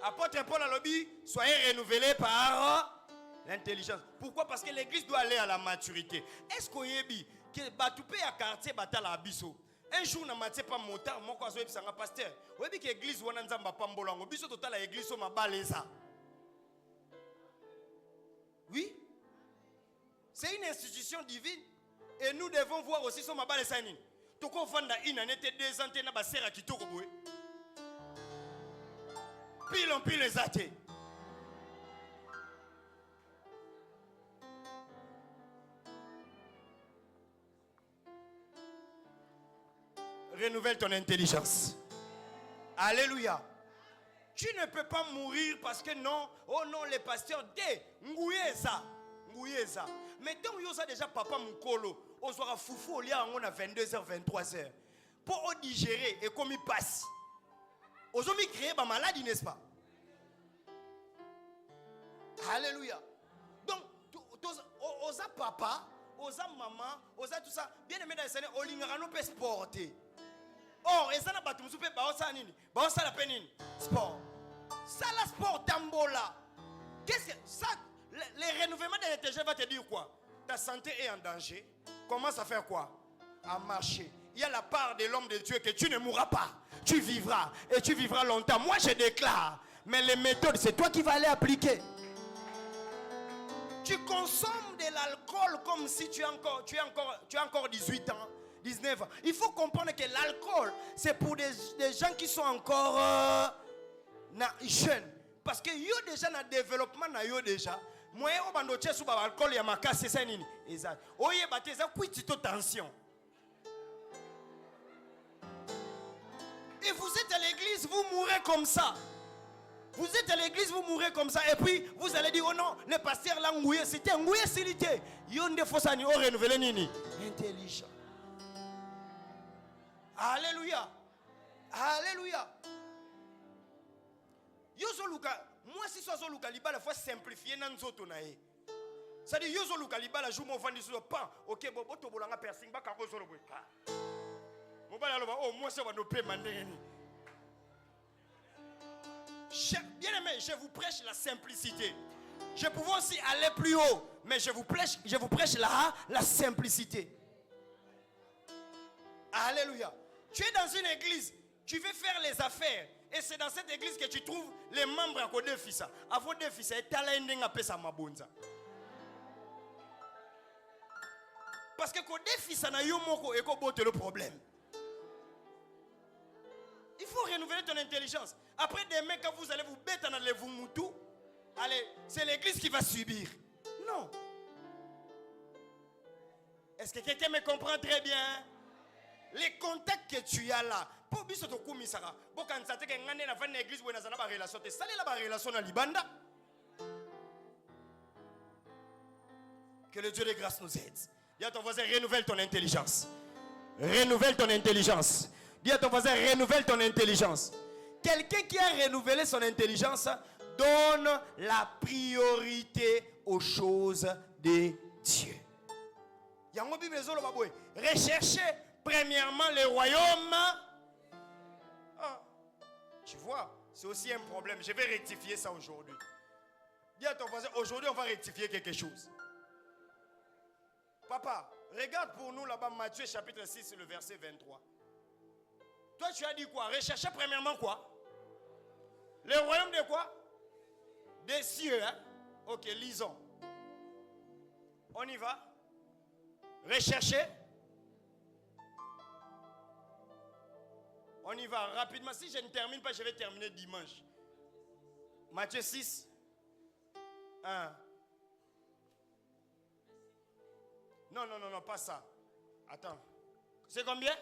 Speaker 2: Apôtre Paul a lobby, soyez renouvelés par l'intelligence. Pourquoi? Parce que l'église doit aller à la maturité. Est-ce qu'on y est dit que Batoupé à quartier Batala Abisso? Un jour, on n'a pas motard, mon quoi, c'est un pasteur. Vous avez dit que l'église ou un zamba pambolango, biso total à l'église au mabaleza. Oui, c'est une institution divine. Et nous devons voir aussi son mabaleza. Tu comprends, il y a 2 ans, il y a un serre qui tourne. Pile en pile les athées. Renouvelle ton intelligence. Alléluia. Tu ne peux pas mourir parce que non, oh non, les pasteurs, Ngouyeza. Mais donc, il y a déjà papa Moukolo, on sera foufou, il y a 22h, 23h. Pour digérer et comme il passe. Ils ont créé ma maladie, n'est-ce pas? Alléluia. Donc, aux papa, aux maman, aux tout ça, bien aimé dans le Seigneur, on peut sporter. Or, et ça n'a pas tout le monde, ça la peine. Sport. Ça, la sport tambola. Qu'est-ce que ça? Les renouvellements de l'intelligence va te dire quoi? Ta santé est en danger. Commence à faire quoi? À marcher. Il y a la part de l'homme de Dieu que tu ne mourras pas. Tu vivras. Et tu vivras longtemps. Moi, je déclare. Mais les méthodes, c'est toi qui vas les appliquer. Tu consommes de l'alcool comme si tu as encore 18 ans, 19 ans. Il faut comprendre que l'alcool, c'est pour des gens qui sont encore jeunes. Parce que yo déjà dans le développement, yo déjà. Moi, je suis sur l'alcool, il y a ma casse, c'est ça. Exact. Oye, baptême, quoi, tension. Et vous êtes à l'église, vous mourrez comme ça. Vous êtes à l'église, vous mourrez comme ça. Et puis, vous allez dire, oh non, le pasteur l'a ngouillé. C'était ngouillé, c'était. Yon de fausse ni au renouvelé nini. Intelligent. Alléluia. Alléluia. Yozo luka, moi si sois luka libala, faut simplifier nan zoto na e. Ça dit yozo luka libala, joue mon vandi sur le pain. Ok, bon, to bolanga persing ba kako zo lo boy. Mo bala lo ba, oh moi ça va nous payer mandeni. Bien aimé, je vous prêche la simplicité. Je pouvais aussi aller plus haut, mais je vous prêche la simplicité. Alléluia. Tu es dans une église, tu veux faire les affaires, et c'est dans cette église que tu trouves les membres à côté de Fissa. À vos deux fils, et talending à pesa mabonza. Parce que côté Fissa na yo moko et ko bote le problème. Il faut renouveler ton intelligence. Après demain, quand vous allez vous bêter dans les Vumutu, allez, c'est l'église qui va subir. Non. Est-ce que quelqu'un me comprend très bien? Les contacts que tu as là, pour biso to kumisara, bo kan sa te ke ngane na fa na église wena zana ba relation te sale la ba relation na libanda. Que le Dieu de grâce nous aide. Dis à ton voisin, renouvelle ton intelligence. Renouvelle ton intelligence. Dis à ton voisin, renouvelle ton intelligence. Quelqu'un qui a renouvelé son intelligence donne la priorité aux choses de Dieu. Recherchez premièrement le royaume. Ah, tu vois, c'est aussi un problème. Je vais rectifier ça aujourd'hui. Dis à ton voisin, aujourd'hui on va rectifier quelque chose. Papa, regarde pour nous là-bas Matthieu chapitre 6, le verset 23. Toi tu as dit quoi? Recherchez premièrement quoi? Le royaume de quoi? Des cieux, hein? Ok, lisons. On y va? Recherchez. On y va rapidement. Si je ne termine pas, je vais terminer dimanche. Matthieu 6. 1. Non, pas ça. Attends. C'est combien?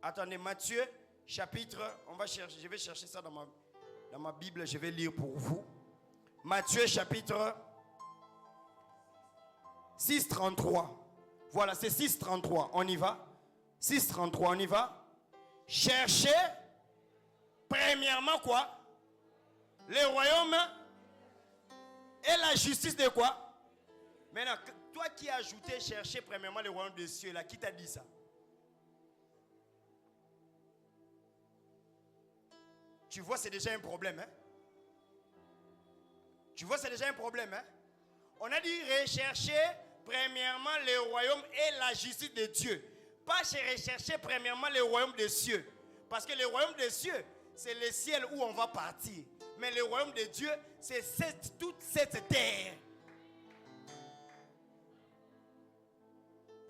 Speaker 2: Attendez, Matthieu, chapitre, je vais chercher ça dans ma Bible, je vais lire pour vous. Matthieu, chapitre 6,33. Voilà, c'est 6,33. On y va. 6,33, on y va. Cherchez, premièrement quoi? Le royaume et la justice de quoi? Maintenant, toi qui as ajouté chercher premièrement le royaume des cieux, là, qui t'a dit ça? Tu vois, c'est déjà un problème, hein? Tu vois, c'est déjà un problème, hein? On a dit rechercher premièrement le royaume et la justice de Dieu. Pas rechercher premièrement le royaume des cieux. Parce que le royaume des cieux, c'est le ciel où on va partir. Mais le royaume de Dieu, c'est toute cette terre.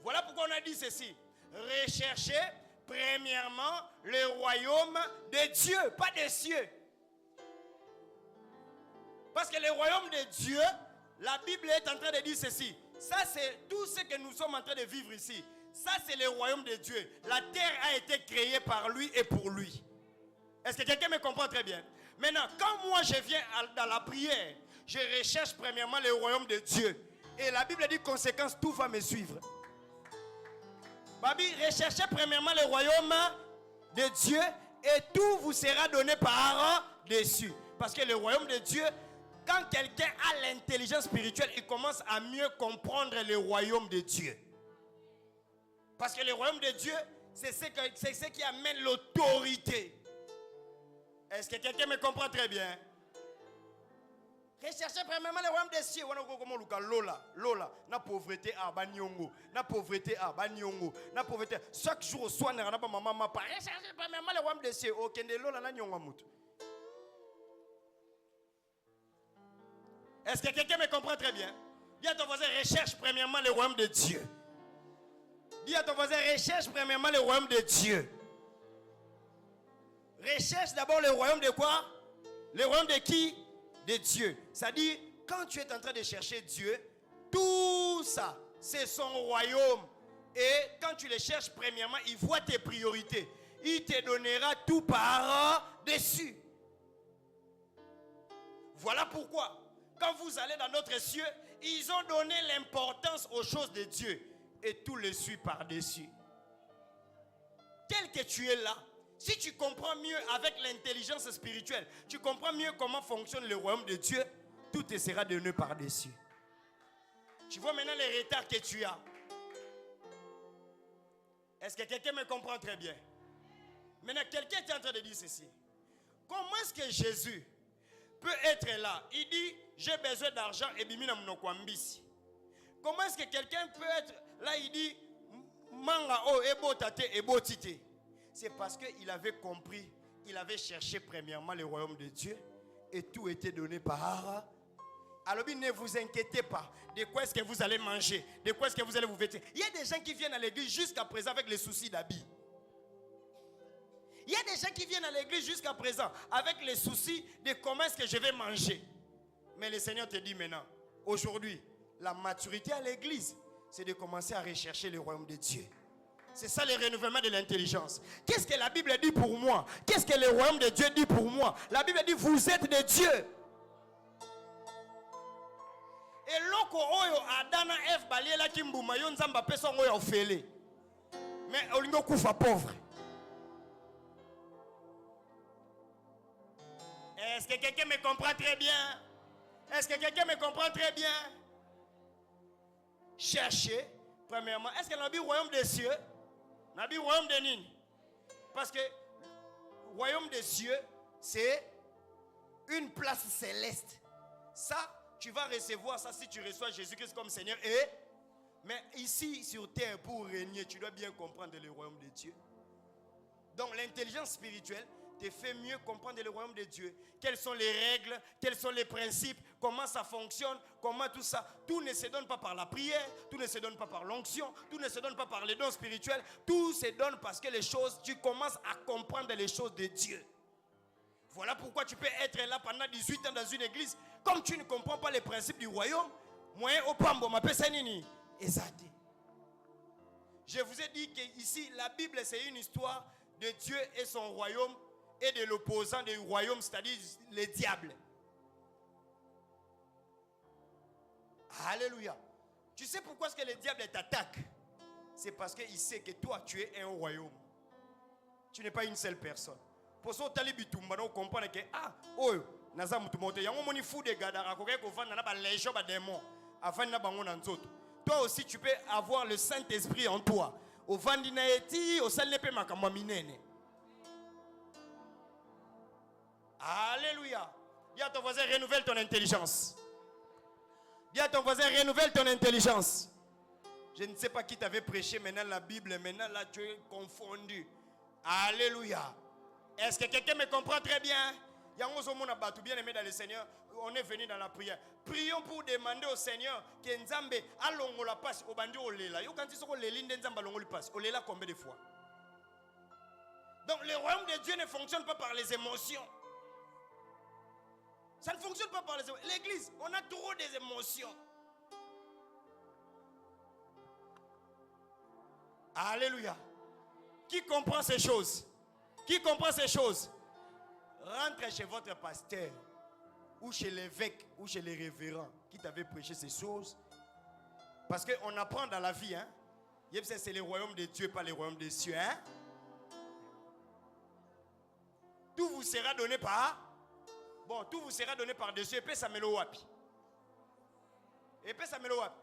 Speaker 2: Voilà pourquoi on a dit ceci. Rechercher premièrement le royaume de Dieu, pas des cieux. Parce que le royaume de Dieu, la Bible est en train de dire ceci. Ça, c'est tout ce que nous sommes en train de vivre ici. Ça, c'est le royaume de Dieu. La terre a été créée par lui et pour lui. Est-ce que quelqu'un me comprend très bien? Maintenant, quand moi je viens dans la prière, je recherche premièrement le royaume de Dieu. Et la Bible dit conséquence, tout va me suivre. Babi, recherchez premièrement le royaume de Dieu et tout vous sera donné par-dessus. Parce que le royaume de Dieu, quand quelqu'un a l'intelligence spirituelle, il commence à mieux comprendre le royaume de Dieu. Parce que le royaume de Dieu, c'est ce qui amène l'autorité. Est-ce que quelqu'un me comprend très bien? Recherchez premièrement le royaume des cieux. Lola, na pauvreté à Banyongo, na pauvreté à Banyongo, na pauvreté. Chaque jour au soir, na ba maman ma pas. Recherchez premièrement le royaume des cieux. Ok, ne lola na nyonga mutu. Est-ce que quelqu'un me comprend très bien? Dis à ton voisin, recherche premièrement le royaume de Dieu. Dis à ton voisin, recherche premièrement le royaume de Dieu. Recherche d'abord le royaume de quoi? Le royaume de qui? De Dieu. C'est-à-dire, quand tu es en train de chercher Dieu, tout ça, c'est son royaume. Et quand tu le cherches premièrement, il voit tes priorités. Il te donnera tout par-dessus. Voilà pourquoi, quand vous allez dans notre cieux, ils ont donné l'importance aux choses de Dieu. Et tout le suit par-dessus. Tel que tu es là, si tu comprends mieux avec l'intelligence spirituelle, tu comprends mieux comment fonctionne le royaume de Dieu, tout te sera donné par-dessus. Tu vois maintenant les retards que tu as. Est-ce que quelqu'un me comprend très bien? Maintenant, quelqu'un est en train de dire ceci. Comment est-ce que Jésus peut être là? Il dit, j'ai besoin d'argent et bimina mnokwambisi. Comment est-ce que quelqu'un peut être là? Il dit, manga o ebo tate ebo tite. C'est parce qu'il avait compris, il avait cherché premièrement le royaume de Dieu et tout était donné par. Alors ne vous inquiétez pas de quoi est-ce que vous allez manger, de quoi est-ce que vous allez vous vêtir. Il y a des gens qui viennent à l'église jusqu'à présent avec les soucis d'habits. Il y a des gens qui viennent à l'église jusqu'à présent avec les soucis de comment est-ce que je vais manger. Mais le Seigneur te dit maintenant, aujourd'hui, la maturité à l'église, c'est de commencer à rechercher le royaume de Dieu. C'est ça le renouvellement de l'intelligence. Qu'est-ce que la Bible dit pour moi? Qu'est-ce que le royaume de Dieu dit pour moi? La Bible dit, vous êtes de Dieu. Et loko oyo Adana F baliela kimbuma yo nzamba pesa ngoyo ofele. Mais olingo kufa pauvre. Est-ce que quelqu'un me comprend très bien? Est-ce que quelqu'un me comprend très bien? Cherchez, premièrement, est-ce que le royaume des cieux? Le royaume de Nîmes. Parce que le royaume des cieux, c'est une place céleste. Ça, tu vas recevoir ça si tu reçois Jésus-Christ comme Seigneur. Mais ici, sur terre, pour régner, tu dois bien comprendre le royaume de Dieu. Donc, l'intelligence spirituelle te fait mieux comprendre le royaume de Dieu. Quelles sont les règles, quels sont les principes, comment ça fonctionne, comment tout ça. Tout ne se donne pas par la prière, tout ne se donne pas par l'onction, tout ne se donne pas par les dons spirituels. Tout se donne parce que les choses, tu commences à comprendre les choses de Dieu. Voilà pourquoi tu peux être là pendant 18 ans dans une église. Comme tu ne comprends pas les principes du royaume, moyen au pambo, ma pesanini, exact. Je vous ai dit que ici, la Bible, c'est une histoire de Dieu et son royaume et de l'opposant du royaume, c'est-à-dire le diable. Alléluia. Tu sais pourquoi est-ce que le diable t'attaque? C'est parce qu'il sait que toi, tu es un royaume. Tu n'es pas une seule personne. Pour ça, on comprend que oh, toi aussi, tu peux avoir le Saint-Esprit en toi. Alléluia. Dis à ton voisin, renouvelle ton intelligence. Dis à ton voisin, renouvelle ton intelligence. Je ne sais pas qui t'avait prêché maintenant la Bible, maintenant là tu es confondu. Alléluia. Est-ce que quelqu'un me comprend très bien? Bien aimé dans le Seigneur, on est venu dans la prière. Prions pour demander au Seigneur que Nzambe alongo la passe au bandi olela. Yo quand ils sont les lignes Nzambe alongo le passe. Olela combien de fois? Donc le royaume de Dieu ne fonctionne pas par les émotions. Ça ne fonctionne pas par les émotions. L'église, on a trop des émotions. Alléluia. Qui comprend ces choses? Qui comprend ces choses? Rentrez chez votre pasteur ou chez l'évêque ou chez les révérends qui t'avaient prêché ces choses. Parce qu'on apprend dans la vie, hein. C'est le royaume de Dieu, pas le royaume des cieux, hein. Tout vous sera donné par... Bon, tout vous sera donné par dessus. Et puis ça me le wapi. Et puis ça me le wapi.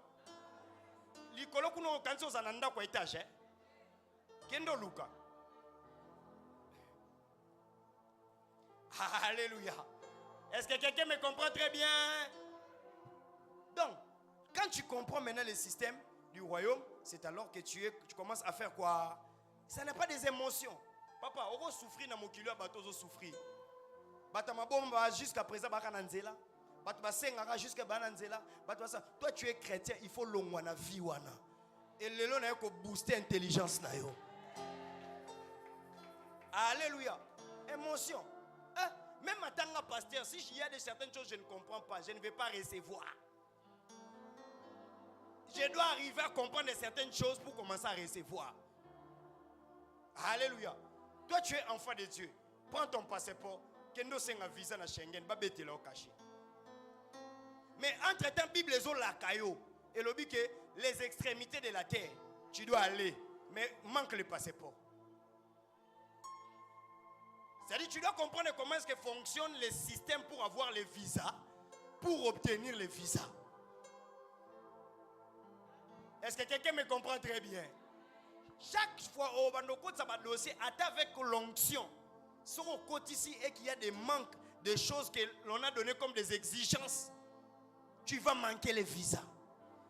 Speaker 2: L'icolo kuno kanso zananda kwa étage, hein. Kendo Luka. Alléluia. Est-ce que quelqu'un me comprend très bien? Donc, quand tu comprends maintenant le système du royaume, c'est alors que tu commences à faire quoi? Ça n'est pas des émotions. Papa, on va souffrir dans mon kilo, on va souffrir. Jusqu'à présent, toi tu es chrétien, il faut l'ongwana vie wana. Et le long faut booster l'intelligence. Alléluia. Émotion. Même en tant que pasteur, si il y a certaines choses que je ne comprends pas, je ne vais pas recevoir. Je dois arriver à comprendre certaines choses pour commencer à recevoir. Alléluia. Toi, tu es enfant de Dieu. Prends ton passeport. Kendo senga visa na Schengen. Babetela au caché. Mais entre-temps, Bible est la caillou. Et le but que les extrémités de la terre, tu dois aller. Mais manque le passeport. C'est-à-dire tu dois comprendre comment est-ce que fonctionne le système pour avoir les visas, pour obtenir les visas. Est-ce que quelqu'un me comprend très bien? Chaque fois au bandoko ça va dossier avec l'onction. Sur au côté ici et qu'il y a des manques, des choses que l'on a données comme des exigences, tu vas manquer les visas.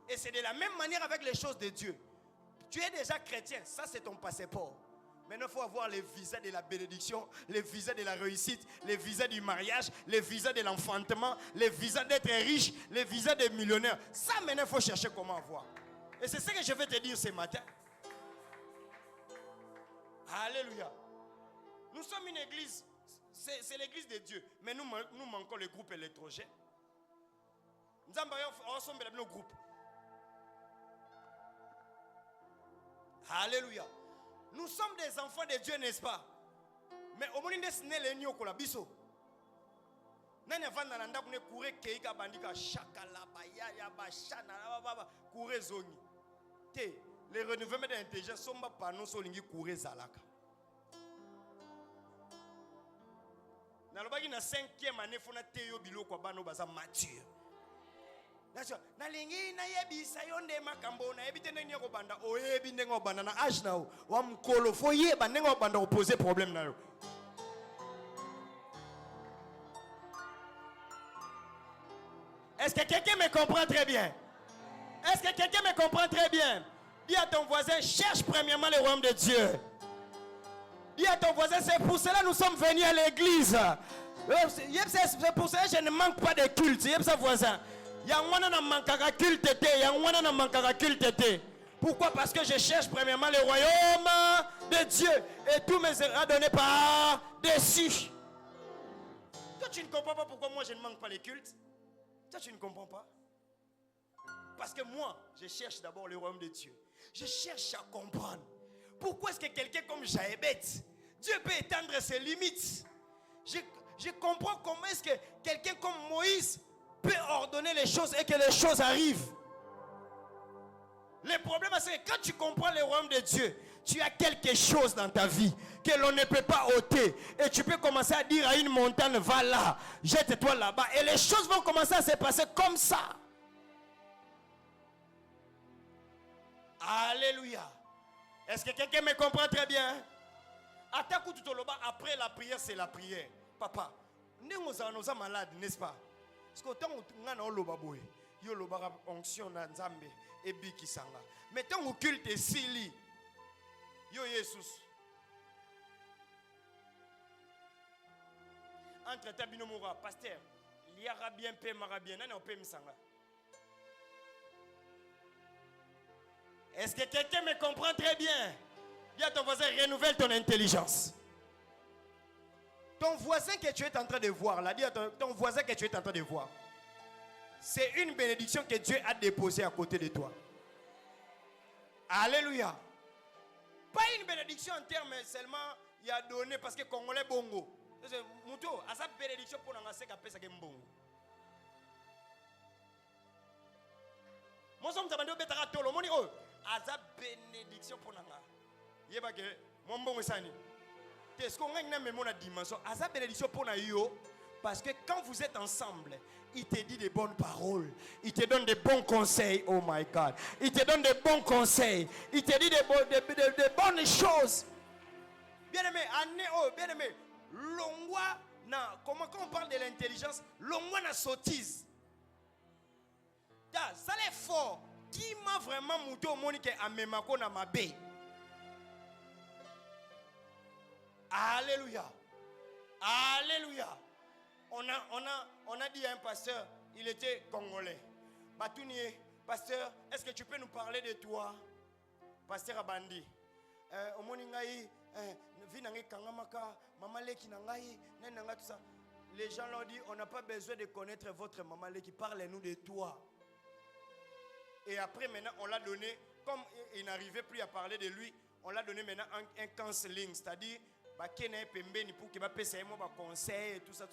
Speaker 2: Et c'est de la même manière avec les choses de Dieu. Tu es déjà chrétien, ça c'est ton passeport. Maintenant, il faut avoir les visas de la bénédiction, les visas de la réussite, les visas du mariage, les visas de l'enfantement, les visas d'être riche, les visas des millionnaires. Ça, maintenant, il faut chercher comment avoir. Et c'est ce que je vais te dire ce matin. Alléluia. Nous sommes une église, c'est l'église de Dieu, mais nous manquons le groupe électrogène. Nous sommes nos groupes. Alléluia. Nous sommes des enfants de Dieu, n'est-ce pas? Mais au moment où nous sommes les nions pour la biso. Nani avanda nanda kune kure keika bandika shakala baya bashana baba kure zongi. Te les renouvellements d'intelligence sont pas par nous solingi kure zalaka. Nalobaki na 5e année fona teyo biloko bano baza mature. Nalingi na yebisa yonde makambo na yebite ndenge ko banda oyebi ndenge ko banda na age na wa mkolo fo yeba ndenge ko banda ko poser problème na yo. Est-ce que quelqu'un me comprend très bien? Est-ce que quelqu'un me comprend très bien? Dis à ton voisin, cherche premièrement le royaume de Dieu. Dis à ton voisin, c'est pour cela que nous sommes venus à l'église. C'est pour cela que je ne manque pas de culte. C'est ça, voisin. Pourquoi? Parce que je cherche premièrement le royaume de Dieu. Et tout me sera donné par dessus. Toi, tu ne comprends pas pourquoi moi je ne manque pas les cultes? Toi, tu ne comprends pas? Parce que moi, je cherche d'abord le royaume de Dieu. Je cherche à comprendre. Pourquoi est-ce que quelqu'un comme Jaébet, Dieu peut étendre ses limites? Je comprends comment est-ce que quelqu'un comme Moïse peut ordonner les choses et que les choses arrivent. Le problème, c'est que quand tu comprends le royaume de Dieu, tu as quelque chose dans ta vie que l'on ne peut pas ôter. Et tu peux commencer à dire à une montagne, va là, jette-toi là-bas. Et les choses vont commencer à se passer comme ça. Alléluia. Est-ce que quelqu'un me comprend très bien? Après la prière, c'est la prière. Papa, nous sommes malades, n'est-ce pas? Parce que tant qu'on a une onction dans Nzambe et bikisanga. Mais tant qu'on culte sili, yo Jesus. Entre tabino moura, pasteur, il y aura bien paix, mara bien, non paix misanga. Est-ce que quelqu'un me comprend très bien? Dis à ton voisin, renouvelle ton intelligence. Ton voisin que tu es en train de voir, là, dis à ton voisin que tu es en train de voir. C'est une bénédiction que Dieu a déposée à côté de toi. Alléluia. Pas une bénédiction en termes seulement, il a donné parce que Congolais bongo. Mouto, à sa bénédiction pour n'en faire qu'à bongo. Moi, je me demande betara tolo. Moi, oh, à sa bénédiction pour n'en faire. Yeba que mon bon sani. Est-ce qu'on a une dimension? À sa bénédiction pour n'en yo. Parce que quand vous êtes ensemble, il te dit des bonnes paroles. Il te donne des bons conseils. Oh my God. Il te donne des bons conseils. Il te dit des bonnes choses. Bien aimé, bien aimé. L'ongwa, quand on parle de l'intelligence, l'ongwa na sottise. Ça l'est fort. Qui m'a vraiment monté au monde qui a même na ma baie. Alléluia. Alléluia. On a dit à un pasteur, il était congolais. Batounier, pasteur, est-ce que tu peux nous parler de toi? Pasteur Abandi. Les gens leur disent, on n'a pas besoin de connaître votre maman Leki, parlez-nous de toi. Et après, maintenant, on l'a donné, comme il n'arrivait plus à parler de lui, on l'a donné maintenant un counseling, c'est-à-dire, pour qu'il puisse faire un conseil et tout ça.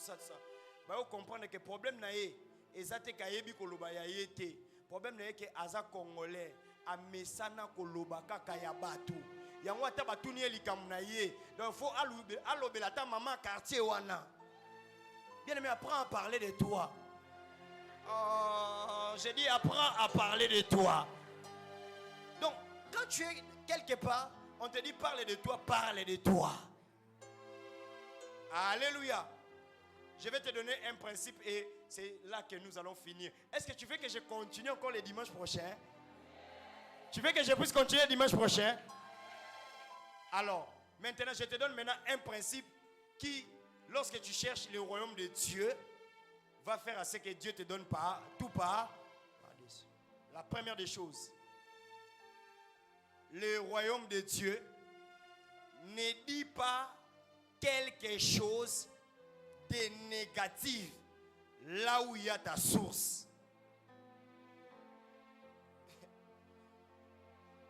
Speaker 2: Vous comprenez que le problème n'est pas que le problème n'est que Aza Congolais a mesana koloba kaka ya batu. Yango ata batu ni elikamna ye. Donc faut alobela ta maman quartier wana. Bien aimé, apprends à parler de toi. J'ai dit apprends à parler de toi. Donc quand tu es quelque part, on te dit parle de toi, parle de toi. Alléluia. Je vais te donner un principe et c'est là que nous allons finir. Est-ce que tu veux que je continue encore le dimanche prochain? Tu veux que je puisse continuer le dimanche prochain? Alors, maintenant, je te donne maintenant un principe qui, lorsque tu cherches le royaume de Dieu, va faire à ce que Dieu te donne tout par-dessus. La première des choses, le royaume de Dieu ne dit pas quelque chose de négatif là où il y a ta source.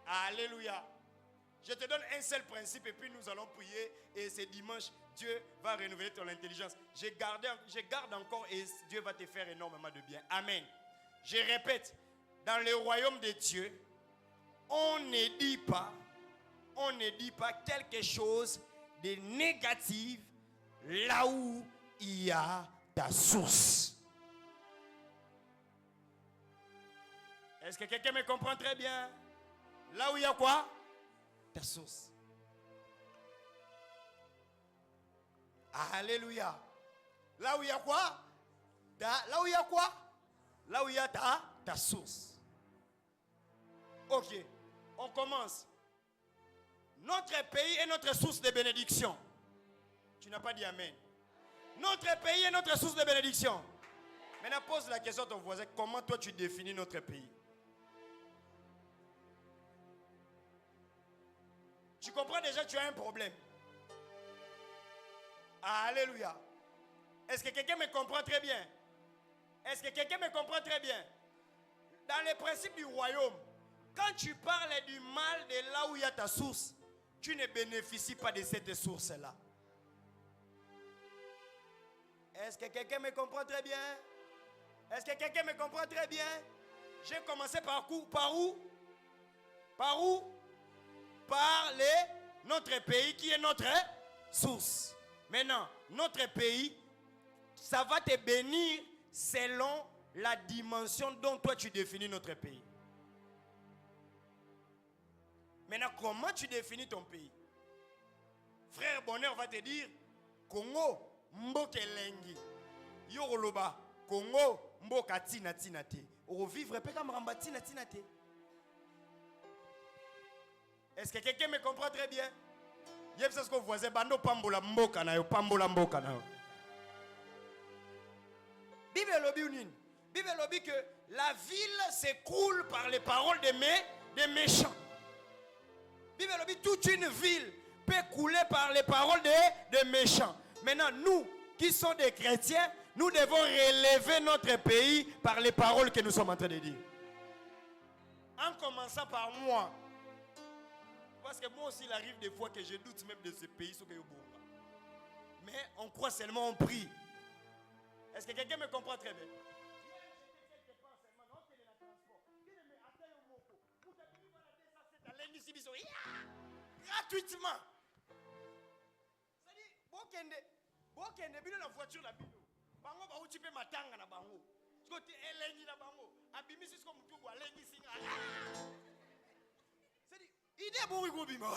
Speaker 2: Alléluia. Je te donne un seul principe et puis nous allons prier et ce dimanche, Dieu va renouveler ton intelligence. Je garde encore et Dieu va te faire énormément de bien. Amen. Je répète, dans le royaume de Dieu, on ne dit pas quelque chose de négatif là où il y a ta source. Est-ce que quelqu'un me comprend très bien? Là où il y a quoi? Ta source. Alléluia. Là où il y a quoi? Là où il y a quoi? Là où il y a ta source. Ok, on commence. Notre pays est notre source de bénédiction. Tu n'as pas dit amen. Notre pays est notre source de bénédiction. Maintenant, pose la question à ton voisin. Comment toi tu définis notre pays? Tu comprends déjà que tu as un problème. Alléluia. Est-ce que quelqu'un me comprend très bien? Est-ce que quelqu'un me comprend très bien? Dans les principes du royaume, quand tu parles du mal de là où il y a ta source, tu ne bénéficies pas de cette source-là. Est-ce que quelqu'un me comprend très bien? Est-ce que quelqu'un me comprend très bien? J'ai commencé par où? Par où? Par où? Par notre pays qui est notre source. Maintenant, notre pays, ça va te bénir selon la dimension dont toi tu définis notre pays. Maintenant, comment tu définis ton pays? Frère Bonheur va te dire Congo, mboke lengi. Yoroloba, Congo, mboka tina tina te. Au vivre pe comme ramba tina tina te. Est-ce que quelqu'un me comprend très bien? Yep, c'est ce que vous voyez. Bando pambola mboka na yo, pambola mboka na yo. Bible lobby unine. Bible lobby que la ville s'écroule par les paroles des méchants. Bible lobby toute une ville peut couler par les paroles des méchants. Maintenant, nous qui sommes des chrétiens, nous devons relever notre pays par les paroles que nous sommes en train de dire. En commençant par moi. Parce que moi aussi, il arrive des fois que je doute même de ce pays. Mais on croit seulement, on prie. Est-ce que quelqu'un me comprend très bien? Gratuitement. C'est-à-dire, bokende bino la voiture la bino. Bango ba uti pe matanga na bango. Côté elengi na bango. Abimisi ko mutubu alengi singa. C'est-à-dire, idée bon go bima.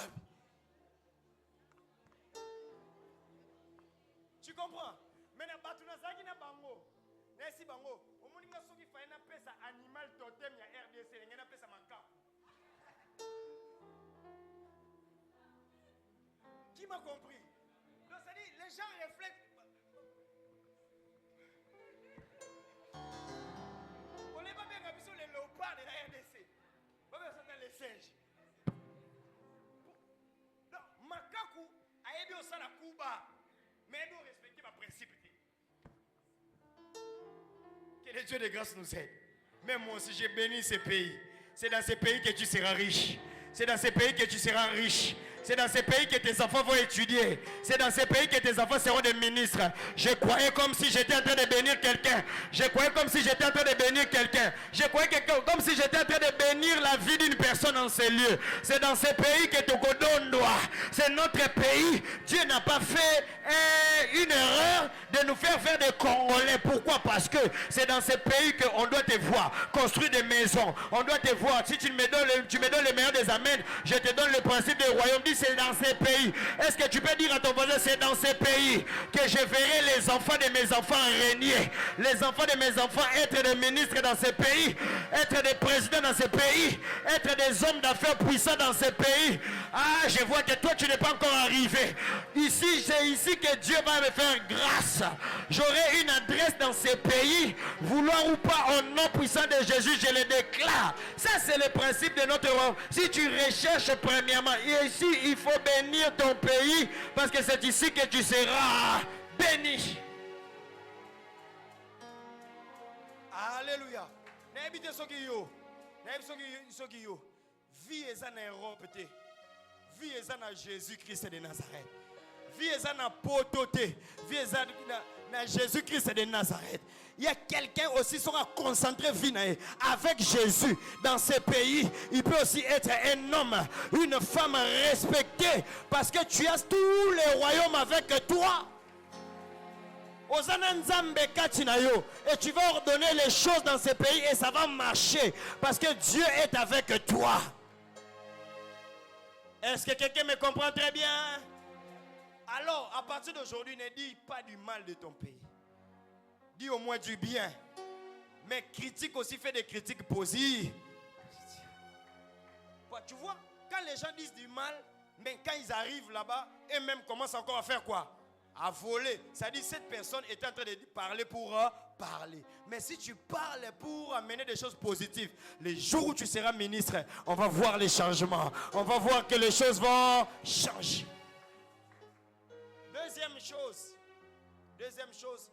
Speaker 2: Tu comprends? Maintenant batuna zaki na bango. Nesi bango. Omoninga soki fa na pesa animal totem ya RDC ngena pesa maka. Qui m'a compris? Donc, c'est-à-dire, les gens réfléchissent. On n'est pas bien comme sur les léopards de la RDC. On va faire les singes. Non, Makaku a aidé au sein de Cuba. Mais nous respectons ma principe. Que le Dieu de grâce nous aide. Même moi aussi, j'ai béni ce pays. C'est dans ce pays que tu seras riche. C'est dans ce pays que tu seras riche. C'est dans ce pays que tes enfants vont étudier. C'est dans ce pays que tes enfants seront des ministres. Je croyais comme si j'étais en train de bénir quelqu'un. Je croyais comme si j'étais en train de bénir quelqu'un. Je croyais comme si j'étais en train de bénir la vie d'une personne en ces lieux. C'est dans ce pays que Togodon doit. C'est notre pays. Dieu n'a pas fait une erreur de nous faire des Congolais. Pourquoi? Parce que c'est dans ce pays qu'on doit te voir construire des maisons. On doit te voir. Si tu me donnes le meilleur des amens, je te donne le principe du royaume. C'est dans ces pays. Est-ce que tu peux dire à ton voisin, c'est dans ces pays que je verrai les enfants de mes enfants régner, les enfants de mes enfants être des ministres dans ces pays, être des présidents dans ces pays, être des hommes d'affaires puissants dans ces pays. Ah, je vois que toi tu n'es pas encore arrivé. Ici, c'est ici que Dieu va me faire grâce. J'aurai une adresse dans ces pays, vouloir ou pas, au nom puissant de Jésus, je le déclare. Ça, c'est le principe de notre roi. Si tu recherches premièrement, et ici, il faut bénir ton pays parce que c'est ici que tu seras béni. Alléluia. Vie est en Europe. Vie est en Jésus-Christ de Nazareth. Vie est en pototé. Vie est en Jésus-Christ de Nazareth. Il y a quelqu'un aussi qui sera concentré avec Jésus dans ces pays. Il peut aussi être un homme, une femme respectée parce que tu as tous les royaumes avec toi. Et tu vas ordonner les choses dans ce pays et ça va marcher. Parce que Dieu est avec toi. Est-ce que quelqu'un me comprend très bien? Alors, à partir d'aujourd'hui, ne dis pas du mal de ton pays. Dis au moins du bien. Mais critique aussi, fais des critiques positives. Tu vois, quand les gens disent du mal, mais quand ils arrivent là-bas, eux-mêmes commencent encore à faire quoi? À voler. Ça dit cette personne est en train de parler pour parler. Mais si tu parles pour amener des choses positives, les jours où tu seras ministre, on va voir les changements. On va voir que les choses vont changer. Deuxième chose,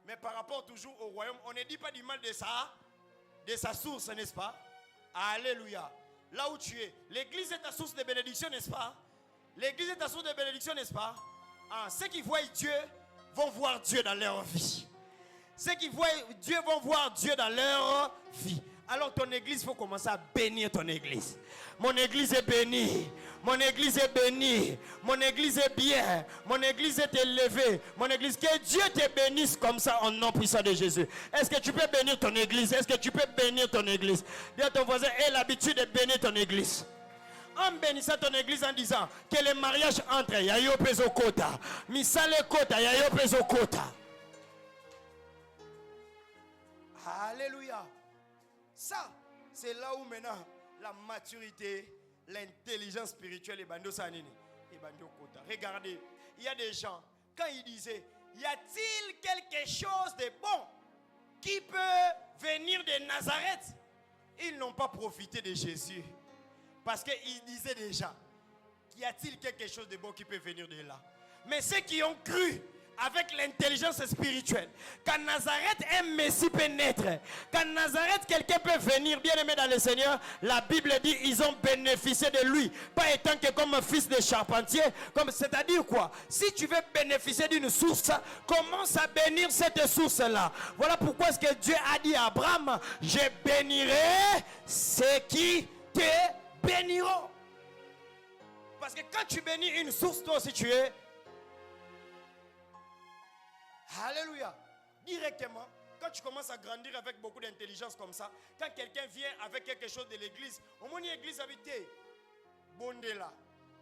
Speaker 2: mais par rapport toujours au royaume, on ne dit pas du mal de sa source, n'est-ce pas? Alléluia. Là où tu es, l'église est ta source de bénédiction, n'est-ce pas? L'église est ta source de bénédiction, n'est-ce pas? Ceux qui voient Dieu vont voir Dieu dans leur vie. Ceux qui voient Dieu vont voir Dieu dans leur vie. Alors ton église, il faut commencer à bénir ton église. Mon église est bénie. Mon église est bénie. Mon église est bien. Mon église est élevée. Mon église, que Dieu te bénisse comme ça en nom puissant de Jésus. Est-ce que tu peux bénir ton église? Est-ce que tu peux bénir ton église? Dis à ton voisin, aie l'habitude de bénir ton église. En bénissant ton église en disant que les mariages entrent, yayo peso kota. Misale kota, yayo peso kota. Alléluia. Ça, c'est là où maintenant la maturité, l'intelligence spirituelle et bando sanini et bando kota. Regardez, il y a des gens, quand ils disaient, y a-t-il quelque chose de bon qui peut venir de Nazareth? Ils n'ont pas profité de Jésus. Parce qu'ils disaient déjà, qu'y a-t-il quelque chose de bon qui peut venir de là? Mais ceux qui ont cru avec l'intelligence spirituelle, qu'à Nazareth un Messie peut naître, qu'à Nazareth quelqu'un peut venir, bien aimé dans le Seigneur, la Bible dit ils ont bénéficié de lui, pas étant que comme fils de charpentier, c'est-à-dire quoi? Si tu veux bénéficier d'une source, commence à bénir cette source-là. Voilà pourquoi est-ce que Dieu a dit à Abraham, je bénirai ceux qui te béniront. Parce que quand tu bénis une source, toi aussi tu es. Alléluia. Directement, quand tu commences à grandir avec beaucoup d'intelligence comme ça, quand quelqu'un vient avec quelque chose de l'église, au moins l'église habitée, bondela,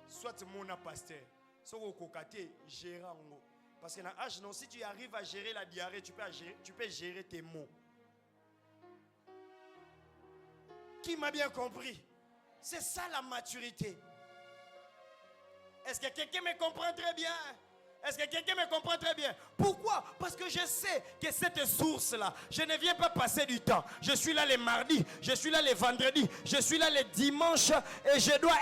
Speaker 2: soit mon pasteur, soit au cocaté, gérant. Parce que dans l'âge, non, si tu arrives à gérer la diarrhée, tu peux gérer tes mots. Qui m'a bien compris? C'est ça la maturité. Est-ce que quelqu'un me comprend très bien? Est-ce que quelqu'un me comprend très bien? Pourquoi? Parce que je sais que cette source-là, je ne viens pas passer du temps. Je suis là les mardis, je suis là les vendredis, je suis là les dimanches et je dois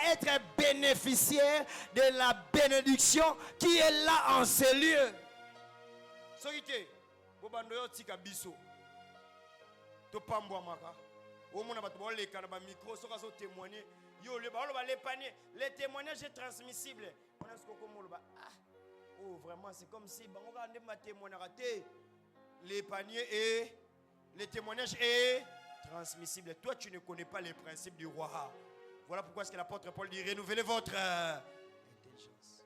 Speaker 2: être bénéficiaire de la bénédiction qui est là en ces lieux. Soyez, bobandoyo tika biso. To pambo amaka. Les témoignages sont transmissibles. Oh, vraiment, c'est comme si les paniers et les témoignages est transmissible. Toi, tu ne connais pas les principes du roi. Voilà pourquoi est-ce que l'apôtre Paul dit renouvelez votre intelligence.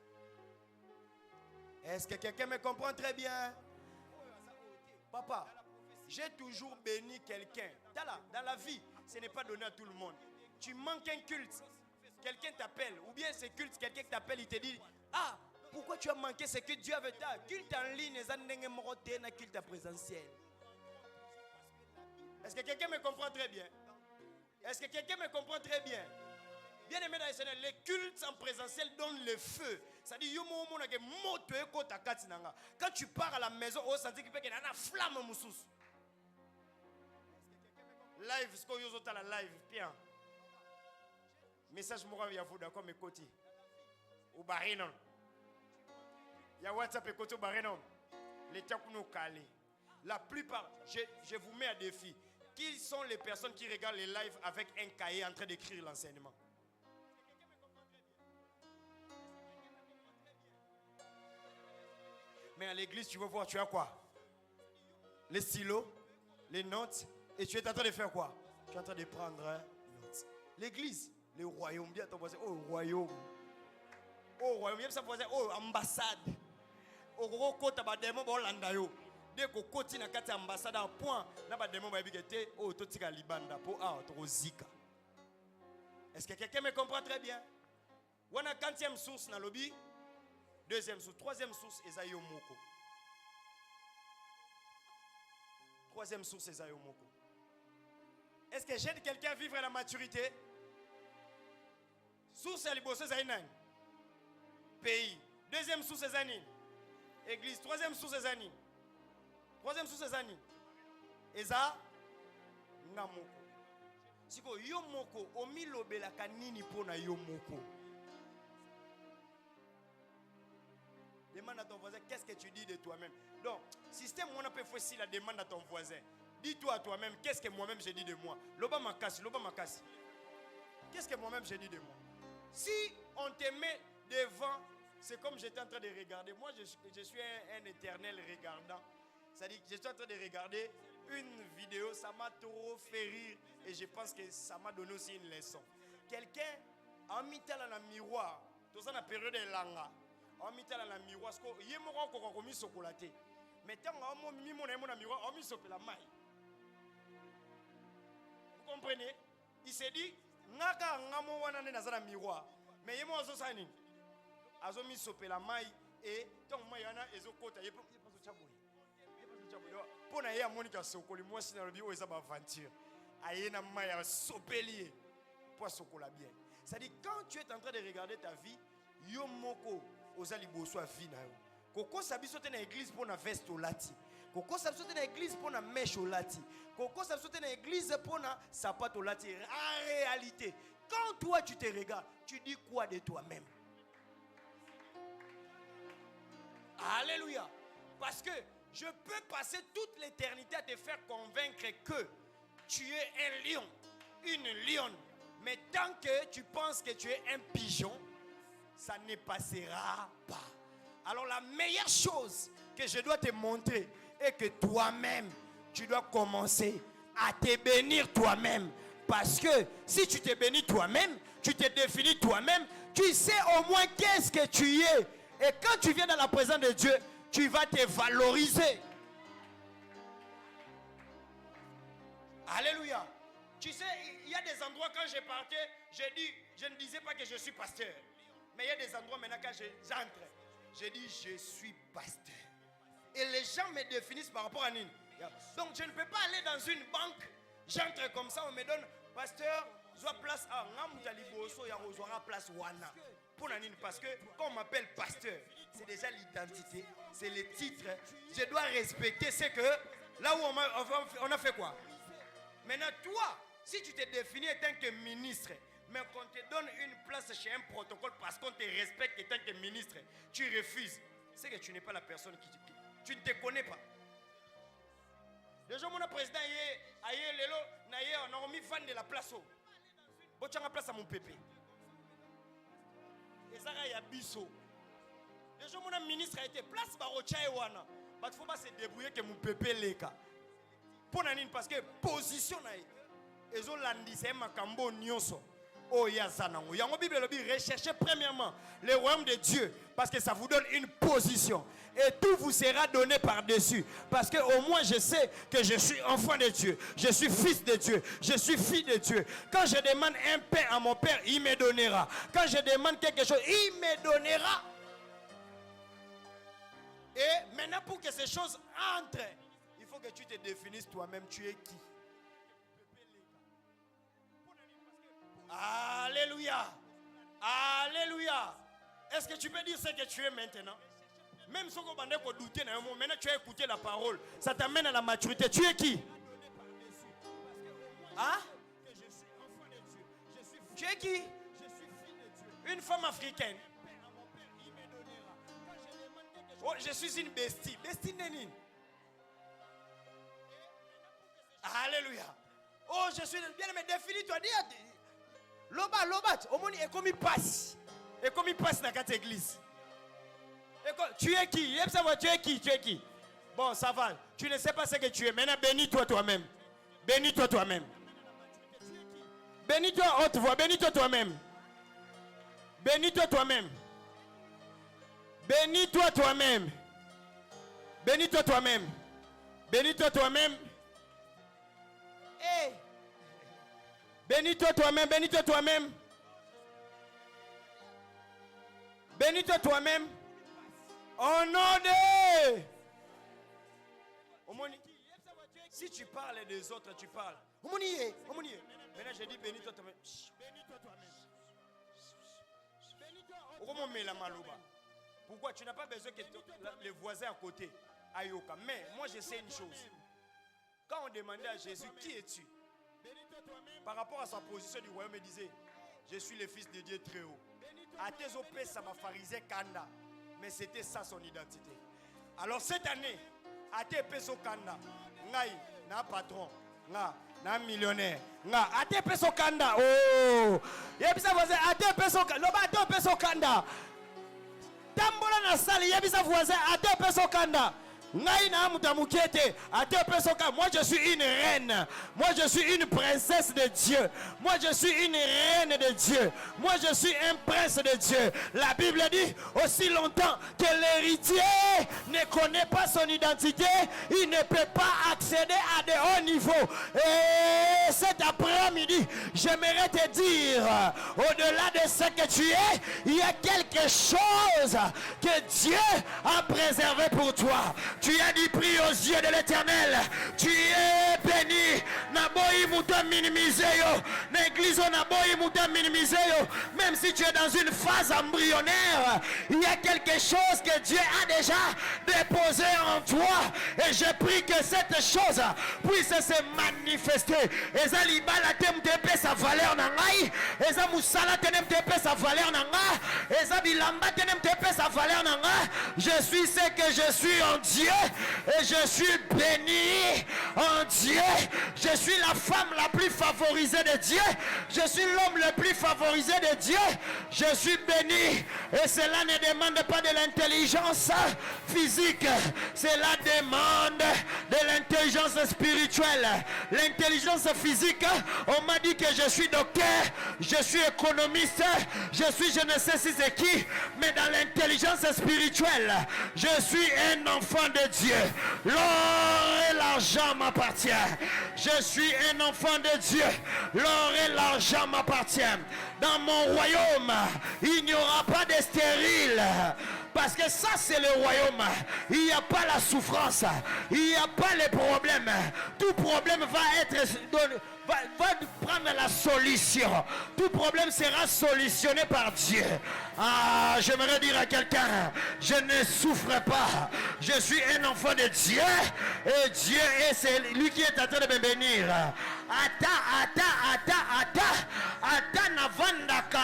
Speaker 2: Est-ce que quelqu'un me comprend très bien? Papa, j'ai toujours béni quelqu'un. Dans la vie, ce n'est pas donné à tout le monde. Tu manques un culte, quelqu'un t'appelle, ou bien ce culte, quelqu'un t'appelle, il te dit, ah, pourquoi tu as manqué ce que Dieu avait dit? Culte en ligne, culte présentiel. Est-ce que quelqu'un me comprend très bien? Est-ce que quelqu'un me comprend très bien? Bien aimé dans le Seigneur, les cultes en présentiel donnent le feu. C'est-à-dire, quand tu pars à la maison, on sent qu'il y a une flamme. Live, ce qu'on use à la live, bien. Message moral, il y a vous d'accord, mes côtés. Au Barinon. Il y a WhatsApp et côté au Barinon. Les temps pour nous caler. La plupart, je vous mets à défi. Qui sont les personnes qui regardent les lives avec un cahier en train d'écrire l'enseignement? Mais à l'église, tu vas voir, tu as quoi? Les stylos, les notes. Et tu es en train de faire quoi? Tu es en train de prendre notes. L'église, le royaume, bien ton voisin, oh royaume. Oh royaume, bien ça voisin, oh ambassade. okoko kota ba démon ba landa yo. Dès que koti na kati ambassade à point na ba démon ba bigete o to tika libanda po to zika. Est-ce que quelqu'un me comprend très bien? Wana 40e source na lobby, 2e source, 3e source ezayo moko. 3e source ezayo moko. Est-ce que j'aide quelqu'un à vivre la maturité? Source à liboso zainang. Pays. 2e source ezani. Église. 3e source ezani. 3e source ezani. Eza ngamoko. Siko yo moko omilobela kanini pona yo moko. Demande à ton voisin qu'est-ce que tu dis de toi-même. Donc, système on a peut faire si la demande à ton voisin. Dis-toi à toi-même qu'est-ce que moi-même j'ai dit de moi. Loba makasi, loba makasi. Qu'est-ce que moi-même j'ai dit de moi? Si on te met devant, c'est comme j'étais en train de regarder. Moi, je suis un éternel regardant. C'est-à-dire que je suis en train de regarder une vidéo, ça m'a trop fait rire et je pense que ça m'a donné aussi une leçon. Quelqu'un a mis tel dans le miroir, tout ça dans la période de langa, a mis tel dans le miroir, parce que y a mon encore commis chocolaté. Mais tant qu'on a mis mon miroir, on a mis sur la maille. Vous comprenez? Il s'est dit, naka ngamo wana ne nazana miroir, mais yemo azo sani, azo mis sur la maille et tant que moi yana ezo kota, il pas zo chaboy. Pour na ya monika sokoli moi si na lobi o eza ba aventure ayena maya sopelier pour sokola bien. Ça dit quand tu es en train de regarder ta vie yo moko ozali boso a vie na yo koko sabiso te na église pour na veste olati koko sabiso te na église pour na mèche olati koko sabiso te na église pour na sapato olati. En réalité quand toi tu te regardes tu dis quoi de toi-même? Alléluia. Parce que je peux passer toute l'éternité à te faire convaincre que tu es un lion, une lionne. Mais tant que tu penses que tu es un pigeon, ça ne passera pas. Alors la meilleure chose que je dois te montrer est que toi-même, tu dois commencer à te bénir toi-même. Parce que si tu te bénis toi-même, tu te définis toi-même, tu sais au moins qu'est-ce que tu es. Et quand tu viens dans la présence de Dieu, tu vas te valoriser. Alléluia. Tu sais, il y a des endroits quand je partais, je ne disais pas que je suis pasteur. Mais il y a des endroits maintenant quand j'entre, je dis je suis pasteur. Et les gens me définissent par rapport à Nine. Donc je ne peux pas aller dans une banque, j'entre comme ça, on me donne pasteur, soit place à Ngamutaliboso, ya Rosoira place Wana. Parce que quand on m'appelle pasteur, c'est déjà l'identité, c'est le titre. Je dois respecter ce que là où on a fait quoi. Maintenant toi, si tu te définis en tant que ministre, mais qu'on te donne une place chez un protocole parce qu'on te respecte en tant que ministre, tu refuses, c'est que tu n'es pas la personne qui tu ne te connais pas. Déjà mon président aye lelo na ye on a mis fan de la place au. Bochanga place à mon pépé. Ezara ya biso. Déjà mon ministre a été place barocha ewana. But faut pas se débrouiller que mon pépé leka. Pour nanine parce que position na ye. Ezo landise makambo nyonso. Oh yazanango. Yango Bible le dit recherchez premièrement le royaume de Dieu parce que ça vous donne une position et tout vous sera donné par-dessus parce que au moins je sais que je suis enfant de Dieu, je suis fils de Dieu, je suis fille de Dieu. Quand je demande un pain à mon père, il me donnera. Quand je demande quelque chose, il me donnera. Et maintenant pour que ces choses entrent, il faut que tu te définisses toi-même, tu es qui? Alléluia. Alléluia. Est-ce que tu peux dire ce que tu es maintenant? Même si on va douter, maintenant tu as écouté la parole. Ça t'amène à la maturité. Tu es qui? Hein? Tu es qui? Une femme africaine. Oh, je suis une bestie. Bestie Nénine. Alléluia. Oh, je suis bien aimé. Définis-toi. Lobat, au monde est comme il passe. Et comme il passe dans cette église. Tu es qui? Tu es qui? Tu es qui? Bon, ça va. Tu ne sais pas ce que tu es. Maintenant, bénis-toi toi-même. Bénis-toi toi-même. Bénis-toi haute voix. Bénis-toi toi-même. Bénis-toi toi-même. Bénis-toi toi-même. Bénis-toi toi-même. Bénis-toi toi-même. Hey. Bénis-toi toi-même. Bénis-toi toi-même. Bénis-toi toi-même. Au nom de... Si tu parles des autres, tu parles. Maintenant, je dis bénis-toi toi-même. Bénis-toi toi-même. Pourquoi tu n'as pas besoin que les voisins à côté aillent au cas. Mais moi, je sais une chose. Quand on demandait à Jésus, qui es-tu? Par rapport à sa position du royaume, il disait, je suis le fils de Dieu très haut. À tes opés, ça m'a pharisé Kanda. Mais c'était ça son identité. Alors cette année, à tes peso Kanda, ngai, na patron, na millionnaire, à tes peso Kanda, oh, yebisa voisin, à tes peso Kanda, loba à tes peso Kanda, tambola na sali, yebisa voisin, à tes peso Kanda. Moi je suis une reine. Moi je suis une princesse de Dieu. Moi je suis une reine de Dieu. Moi je suis un prince de Dieu. La Bible dit aussi longtemps que l'héritier ne connaît pas son identité, il ne peut pas accéder à de hauts niveaux. Et cet après-midi, j'aimerais te dire, au-delà de ce que tu es, il y a quelque chose que Dieu a préservé pour toi. Tu as dit, prie aux yeux de l'Éternel. Tu es béni. Naboyi mouta minimisé yo. L'église naboyi mouta minimisé yo. Même si tu es dans une phase embryonnaire, il y a quelque chose que Dieu a déjà déposé en toi. Et je prie que cette chose puisse se manifester. Eza libala temtepe sa valeur nangai. Eza musala temtepe sa valeur nanga. Eza bilamba temtepe sa valeur nanga. Je suis ce que je suis en Dieu. Et je suis béni en Dieu. Je suis la femme la plus favorisée de Dieu. Je suis l'homme le plus favorisé de Dieu. Je suis béni. Et cela ne demande pas de l'intelligence physique. Cela demande de l'intelligence spirituelle. L'intelligence physique, on m'a dit que je suis docteur, je suis économiste, je ne sais si c'est qui, mais dans l'intelligence spirituelle, je suis un enfant de Dieu. L'or et l'argent m'appartiennent. Je suis un enfant de Dieu. L'or et l'argent m'appartiennent. Dans mon royaume, il n'y aura pas de stérile. Parce que ça, c'est le royaume. Il n'y a pas la souffrance. Il n'y a pas les problèmes. Tout problème va être va prendre la solution. Tout problème sera solutionné par Dieu. Ah, j'aimerais dire à quelqu'un, je ne souffre pas. Je suis un enfant de Dieu. Et Dieu, c'est lui qui est en train de me bénir. Ata navandaka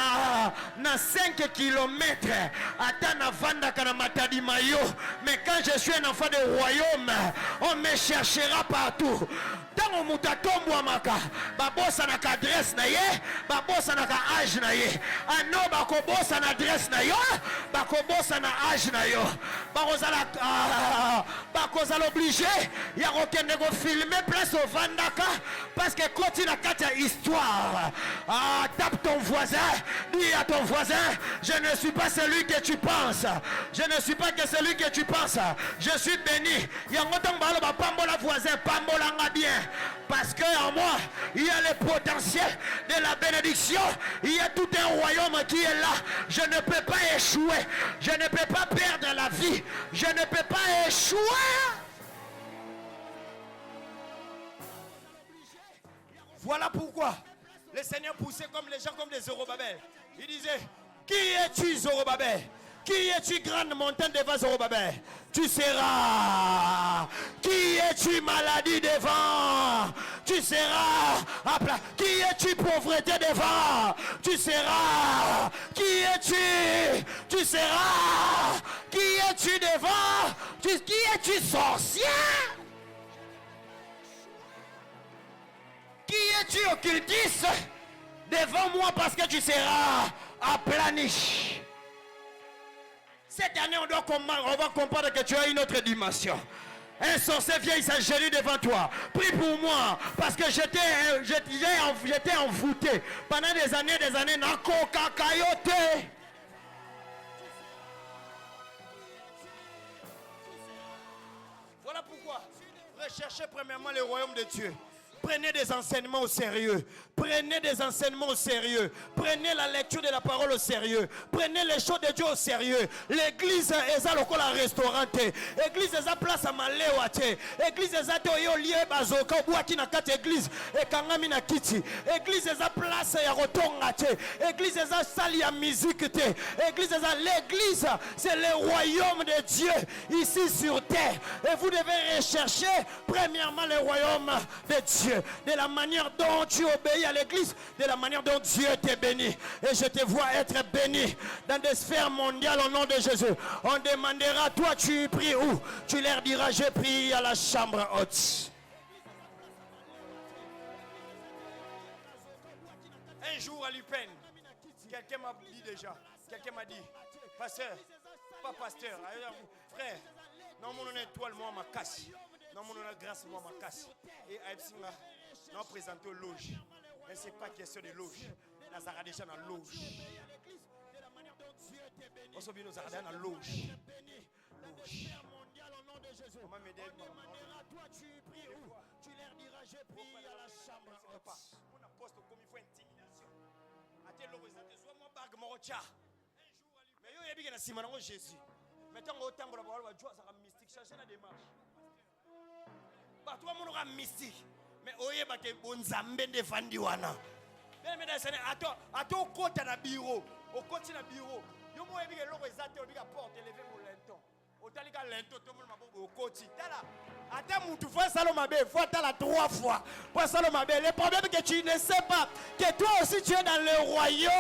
Speaker 2: na 5 kilomètres. Ata navandaka na Matadi Mayo. Mais quand je suis un enfant de royaume, on me cherchera partout. Dans mon mutatombo amaka, babosa na adresse na ye, babosa na âge na ye. Ano bakobosa na adresse na yo, bakobosa na âge na yo. Bakozala obligé, ya kokende ko filmer place au Vandaka parce que quand il a quatre histoire. Ah, tape ton voisin, dis à ton voisin, je ne suis pas celui que tu penses. Je ne suis pas que celui que tu penses. Je suis béni. Yango tong balo ba pambola voisin, pambola nga bien. Parce que en moi, il y a le potentiel de la bénédiction. Il y a tout un royaume qui est là. Je ne peux pas échouer. Je ne peux pas perdre la vie. Je ne peux pas échouer. Voilà pourquoi le Seigneur poussait comme les gens comme des Zorobabel. Il disait, qui es-tu Zorobabel? Qui es-tu grande montagne devant Zorobabel? Tu seras. Qui es-tu maladie devant? Tu seras à plat. Qui es-tu pauvreté devant? Tu seras. Qui es-tu? Tu seras. Qui es-tu devant? Qui es-tu sorcier? Qui es-tu occultiste? Devant moi parce que tu seras aplani. Cette année, on va comprendre que tu as une autre dimension. Un sorcier vient, il s'agenouille devant toi. Prie pour moi, parce que j'étais envoûté. Pendant des années, nako kakayote. recherchez premièrement le royaume de Dieu, prenez des enseignements au sérieux. Prenez des enseignements au sérieux. Prenez la lecture de la parole au sérieux. Prenez les choses de Dieu au sérieux. L'église est à la restaurant. L'église est à place à Maléwate. L'église est à lieu bazoka boaki na kati église et kangami na kiti. L'église est à place ya rotonga te. L'église est à sali ya musique te. L'église c'est le royaume de Dieu ici sur terre. Et vous devez rechercher premièrement le royaume de Dieu, de la manière dont tu obéis à l'église, de la manière dont Dieu te bénit. Et je te vois être béni dans des sphères mondiales au nom de Jésus. On demandera, toi tu pries où? Tu leur diras, je prie à la chambre haute. Un jour à l'UPEN, quelqu'un m'a dit déjà, quelqu'un m'a dit, pasteur, pas pasteur, frère, non mon étoile moi ma casse. Non, mon grâce, moi, ma casse. Et Aïpsinga, nous présentons loge. Mais ce n'est pas question de loge. Nous avons déjà dans la loge. On se dit nous avons dans la loge. Comment m'aider? Toi, tu pries où? Tu leur diras, je prie à la chambre. On a posté comme il faut intimidation. Attends, moi, bague, mon chat. Mais il y a bien un Simon Jésus. Maintenant, autant que la parole va jouer, ça va mystique. Cherchez la démarche. Toi mon aura mystique mais oye ba ke bonzambe ndefandi wana mais attends kota na bureau au koti na bureau yo mo ebike loko ezate obika porte lever mo lenton otalika lento to mo maboko au koti tala ata mutu fois saloma be fois tala 3 fois pour saloma be le problème que tu ne sais pas que toi aussi tu es dans le royaume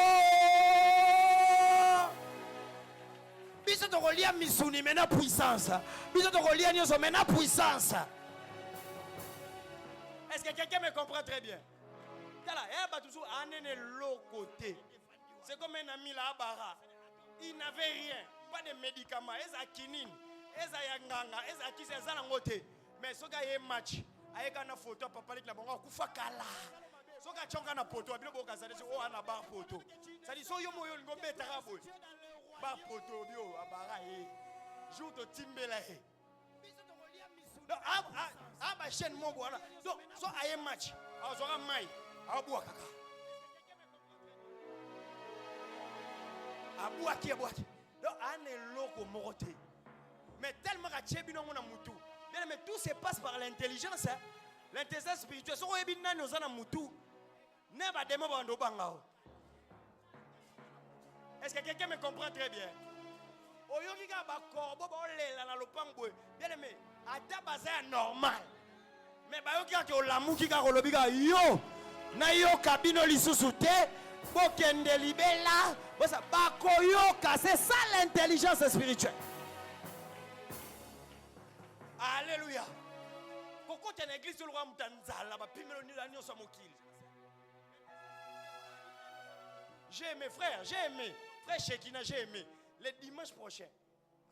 Speaker 2: biso to kolia misuni mena puissance biso to kolia nyoso mena puissance. Est-ce que quelqu'un me comprend très bien? C'est comme un ami là à Bara. Il n'avait rien, pas de médicaments. Il a kinine, il a yanganga, il a kisi, il a ngote. Mais ce gars est match. Il a une photo, papa dit la bonne, kufa kala. Ce gars chonga na poto, il a bien ça dit oh ana bar poto. Ça dit so yo moyo ngombe tarabo. Bar poto bio à Bara e. Joue to timbela e. Donc, ma chaîne, mon voilà. Donc, soit à un match, à un maï, à boire caca. À boire qui est boire. Donc, on est loco moroté. Mais tellement que tu es bien dans mon moutou. Mais tout se passe par l'intelligence. L'intelligence spirituelle. Si on est bien dans mon moutou, n'est pas demain dans bangao. Est-ce que quelqu'un me comprend très bien? Oyoki ka ba korbo ba olela na lopango. Bien aimé. Ata baza normal mais bayoki ka olamuki ka kolobi ka yo na yo kabino lisusu te bokende libela bosa bakoyoka. C'est ça l'intelligence spirituelle. Alléluia. Koko tena église le roi mutanzala ba pimelo ni la nyonso mokili. J'ai aimé frère, j'ai aimé frère Shekina, j'ai aimé le dimanche prochain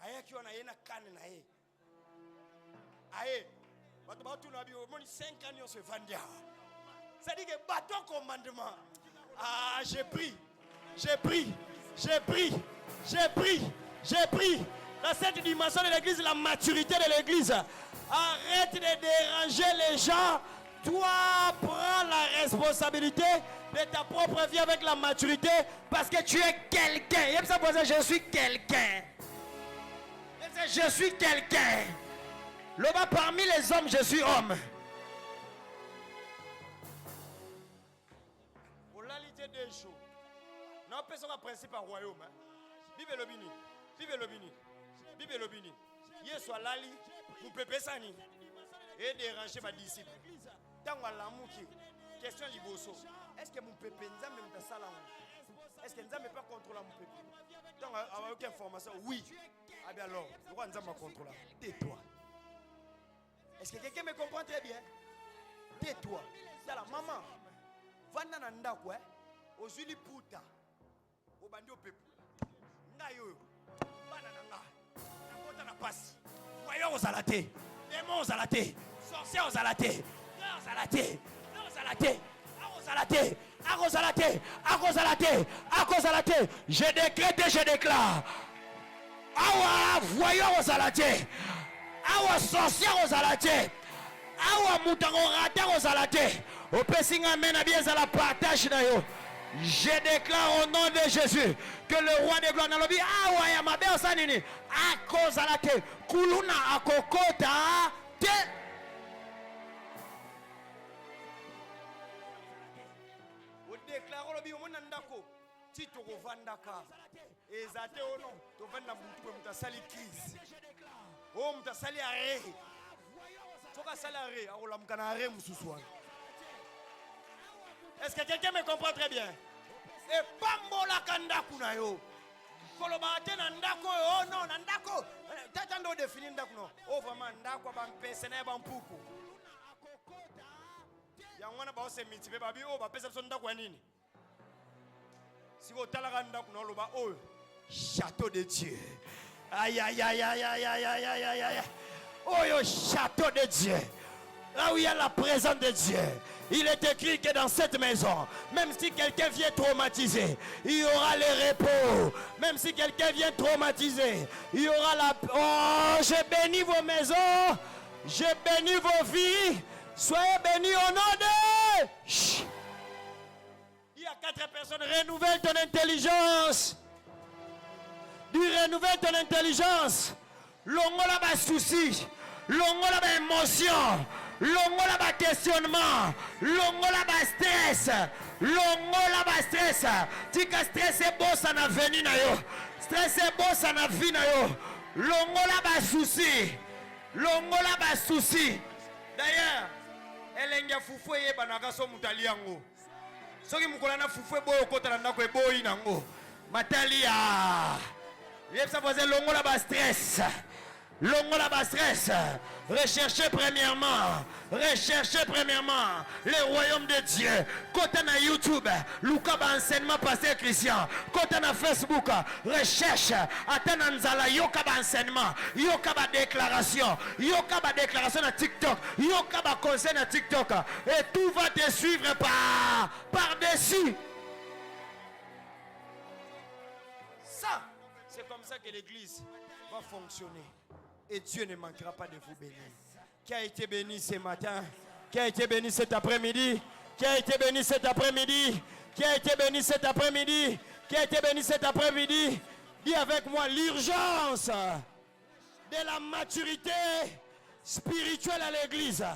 Speaker 2: ayaki ona yena kane na ye. Aïe, tu n'as pas 5 ans se vendia. C'est-à-dire que bâton commandement. Ah, j'ai pris. Dans cette dimension de l'église, la maturité de l'église. Arrête de déranger les gens. Toi, prends la responsabilité de ta propre vie avec la maturité parce que tu es quelqu'un. Et ça, je suis quelqu'un. Je suis quelqu'un. Le bas parmi les hommes, je suis homme. Pour l'alité des jours, nous avons un principe à royaume. Vive le bini. Vive le bini. Hier soit lali, vous pouvez sani. Et déranger ma disciple. Tant que l'amour qui question liboso. Est-ce que mon pépé n'a même pas ça là? Est-ce que nous n'avons pas contrôlé mon pépé? Tant qu'il aucune information, oui. Ah bien alors, nous avons contrôlé. Tais-toi. Est-ce que quelqu'un me comprend très bien? Tais-toi. Dala maman. Vanda na ndako ozuli puta. Obandi opepu. Ngayo. Bana na nga. Nakota na pasi. Voyons aux alatés. Démons aux alatés. Sorciers aux alatés. Aux alatés. Aux alatés. Je décrète et je déclare. Awa voyons aux alatés. Awa sorciers aux alatés.
Speaker 1: awa mutango rata kozala te opesinga mena bien za la partage na yo. Je déclare au nom de Jésus que le roi de gloire na lobi awa ya mabe osanini akozala te kuluna akokota te.
Speaker 2: O déclare lobi o mona ndako ti to kovandaka ezate ono to vanda mutu mutasali crise o mutasali arrêt soka sali arrêt akolamuka na arrêt mususu wana. Est-ce que quelqu'un me comprend très bien? Et pambola kandaku na yo. Koloba te na ndako oh non na ndako. Tata ndo définir ndako no. Oh vraiment ndako ba mpese na ba mpuku. Ya ngwana ba ose mitipe ba bi oh ba pesa so ndako nini? Si vous talaka ndako no loba oh château de Dieu. Aïe aïe aïe aïe aïe aïe aïe aïe aïe. Oh yo château de Dieu. Là où il y a la présence de Dieu. Il est écrit que dans cette maison, même si quelqu'un vient traumatiser, il y aura le repos. Même si quelqu'un vient traumatiser, il y aura la... Oh, je bénis vos maisons. Je bénis vos vies. Soyez bénis au nom de... Chut. Il y a 4 personnes. Renouvelle ton intelligence. Dis renouvelle ton intelligence. Longola ba souci. Longola ba émotion. Longola ba questionnement, longola ba stress, longola ba stress. Tika stress est beau ça na venu na yo. Stress est beau ça na vie na yo. Longola ba souci, longola ba souci. D'ailleurs, elenga fufu ye banaka so mutali yango. Soki mukola na fufu boyo kotala ndako e boyi nango. Matalia. Yepsa voisin longola ba stress. Longola ba stress. Recherchez premièrement le royaume de Dieu. Quand on a YouTube, Luka ba enseignement pasteur Christian. Quand on a Facebook, recherche. Attends Nzala, yoka ba enseignement, yoka ba déclaration na TikTok, yoka ba conseil na TikTok. Et tout va te suivre par-dessus. Ça, c'est comme ça que l'église va fonctionner. Et Dieu ne manquera pas de vous bénir. Qui a été béni ce matin? Qui a été béni cet après-midi? Qui a été béni cet après-midi? Qui a été béni cet après-midi? Qui a été béni cet après-midi? Dis avec moi l'urgence de la maturité spirituelle à l'église.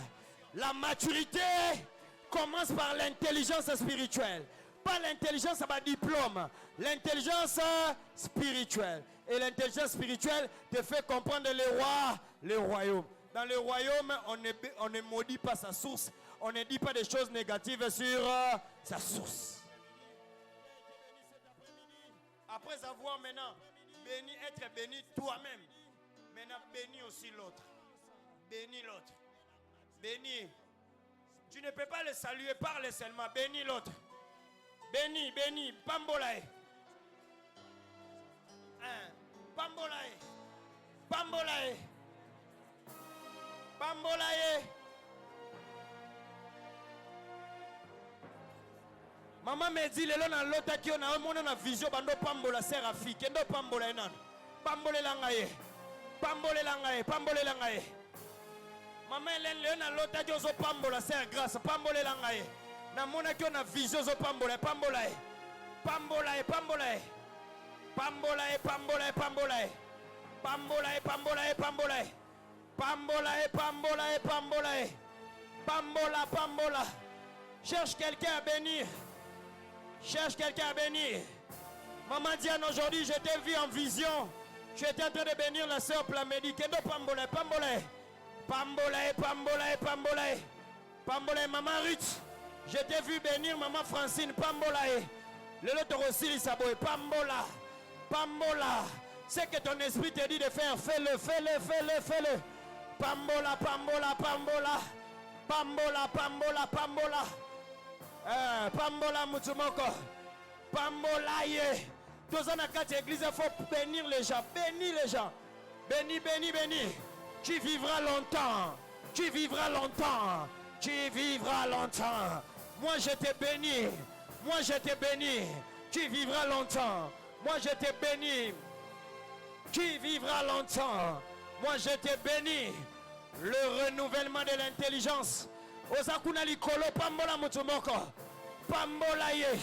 Speaker 2: La maturité commence par l'intelligence spirituelle. Pas l'intelligence à ma diplôme. L'intelligence spirituelle. Et l'intelligence spirituelle te fait comprendre le royaume. Dans le royaume, on ne maudit pas sa source. On ne dit pas des choses négatives sur sa source. Après avoir maintenant béni, être béni toi-même, maintenant bénis aussi l'autre. Bénis l'autre. Bénis. Tu ne peux pas le saluer, parle seulement. Bénis l'autre. Bénis, bénis. Pambolae. Pambolae. Pambolae. Pambolae. Maman me dit lelo na lota ki ona mona na vision bando pambola serafi kendo pambola enana. Pambole langaye. Pambole langaye, pambole langaye. Maman lelo na lota ki ozo pambola ser grâce, pambole langaye. Na mona ki ona vision ozo pambola, pambola. Pambolae, pambolae. Pambolae, pambolae, pambolae. Pambolae, pambolae, pambolae. Pambolae, pambolae, pambolae. Pambola, pambola. Cherche quelqu'un à bénir. Cherche quelqu'un à bénir. Maman Diane, aujourd'hui, je t'ai vu en vision. Tu étais en train de bénir la sœur Plamédi. Kendo pambolae, pambolae. Pambolae, pambolae, pambolae. Pambolae, maman Ruth. Je t'ai vu bénir maman Francine. Pambolae. Le loto aussi, Saboé. Pambola. Pambola. C'est que ton esprit te dit de faire. Fais-le, fais-le, fais-le, fais-le. Pambola, pambola, pambola. Pambola, pambola, pambola. Pambola Mutumoko. Pambola ye. Tous en a quatre églises, il faut bénir les gens. Bénis les gens. Bénis, bénis, bénis. Tu vivras longtemps. Tu vivras longtemps. Tu vivras longtemps. Moi je te bénis. Moi je te bénis. Tu vivras longtemps. Moi je te bénis. Tu vivras longtemps. Moi je te bénis. Le renouvellement de l'intelligence. Osakuna likolo pambola mutumoko. Pambola ye.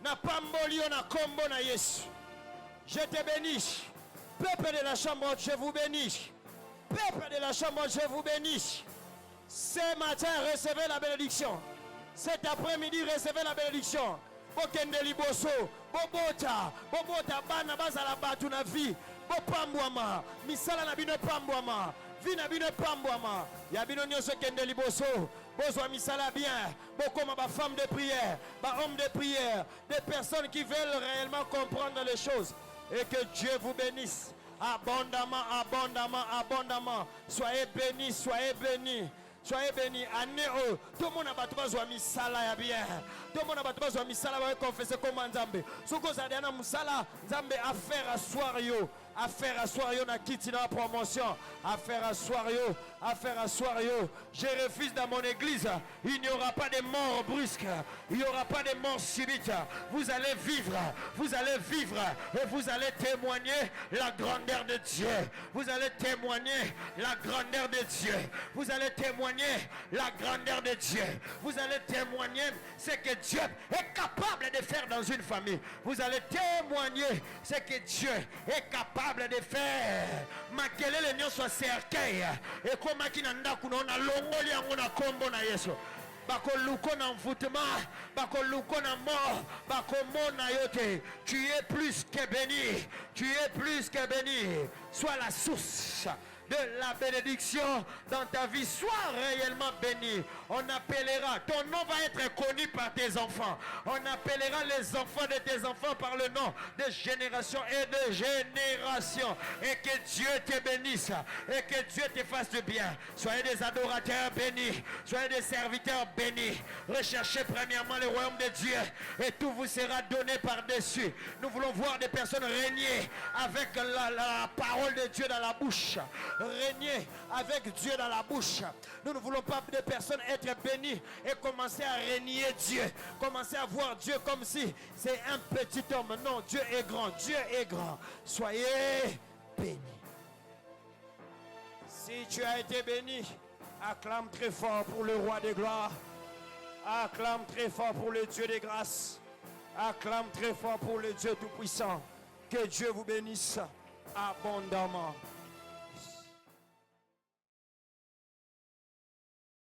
Speaker 2: Na pambolio na kombo na Yesu. Je te bénis. Peuple de la chambre, je vous bénis. Peuple de la chambre, je vous bénis. Ce matin, recevez la bénédiction. Cet après-midi, recevez la bénédiction. Bokende liboso, bobota, bana bazala batu na vie. Bopambwama, misala na bino pambwama, vi na bino pambwama. Ya bino nyonso kende liboso, bozwa misala bien. Bokoma ba femme de prière, ba homme de prière, des personnes qui veulent réellement comprendre les choses. Et que Dieu vous bénisse abondamment, abondamment, abondamment. Soyez bénis, soyez bénis. Soyez bénis. Année tout le monde a battu besoin misala ya bien. Tout le monde a battu besoin misala va confesser comme Nzambe. Soko zadana musala Nzambe affaire à soir yo. Affaire à soir yo na kiti na promotion. Affaire à soir yo. Affaire à soir yo. Je refuse dans mon église. Il n'y aura pas de mort brusque. Il n'y aura pas de mort subite. Vous allez vivre. Vous allez vivre. Et vous allez témoigner la grandeur de Dieu. Vous allez témoigner la grandeur de Dieu. Vous allez témoigner la grandeur de Dieu. Vous allez témoigner ce que Dieu est capable de faire dans une famille. Vous allez témoigner ce que Dieu est capable de faire. Makelele nyonso cercueil. Et comme makinanda kunona longoli yango na kombo na Yesu. Bakoluko na envoûtement, bakoluko na mort, bakomona yote. Tu es plus que béni. Tu es plus que béni. Sois la source de la bénédiction dans ta vie. Sois réellement béni. On appellera, ton nom va être connu par tes enfants. On appellera les enfants de tes enfants par le nom de génération et de génération. Et que Dieu te bénisse. Et que Dieu te fasse du bien. Soyez des adorateurs bénis. Soyez des serviteurs bénis. Recherchez premièrement le royaume de Dieu. Et tout vous sera donné par-dessus. Nous voulons voir des personnes régner avec la parole de Dieu dans la bouche. Régner avec Dieu dans la bouche. Nous ne voulons pas de personnes être bénies et commencer à régner Dieu. Commencer à voir Dieu comme si c'est un petit homme. Non, Dieu est grand. Dieu est grand. Soyez bénis. Si tu as été béni, acclame très fort pour le roi des gloires. Acclame très fort pour le Dieu des grâces. Acclame très fort pour le Dieu tout-puissant. Que Dieu vous bénisse abondamment.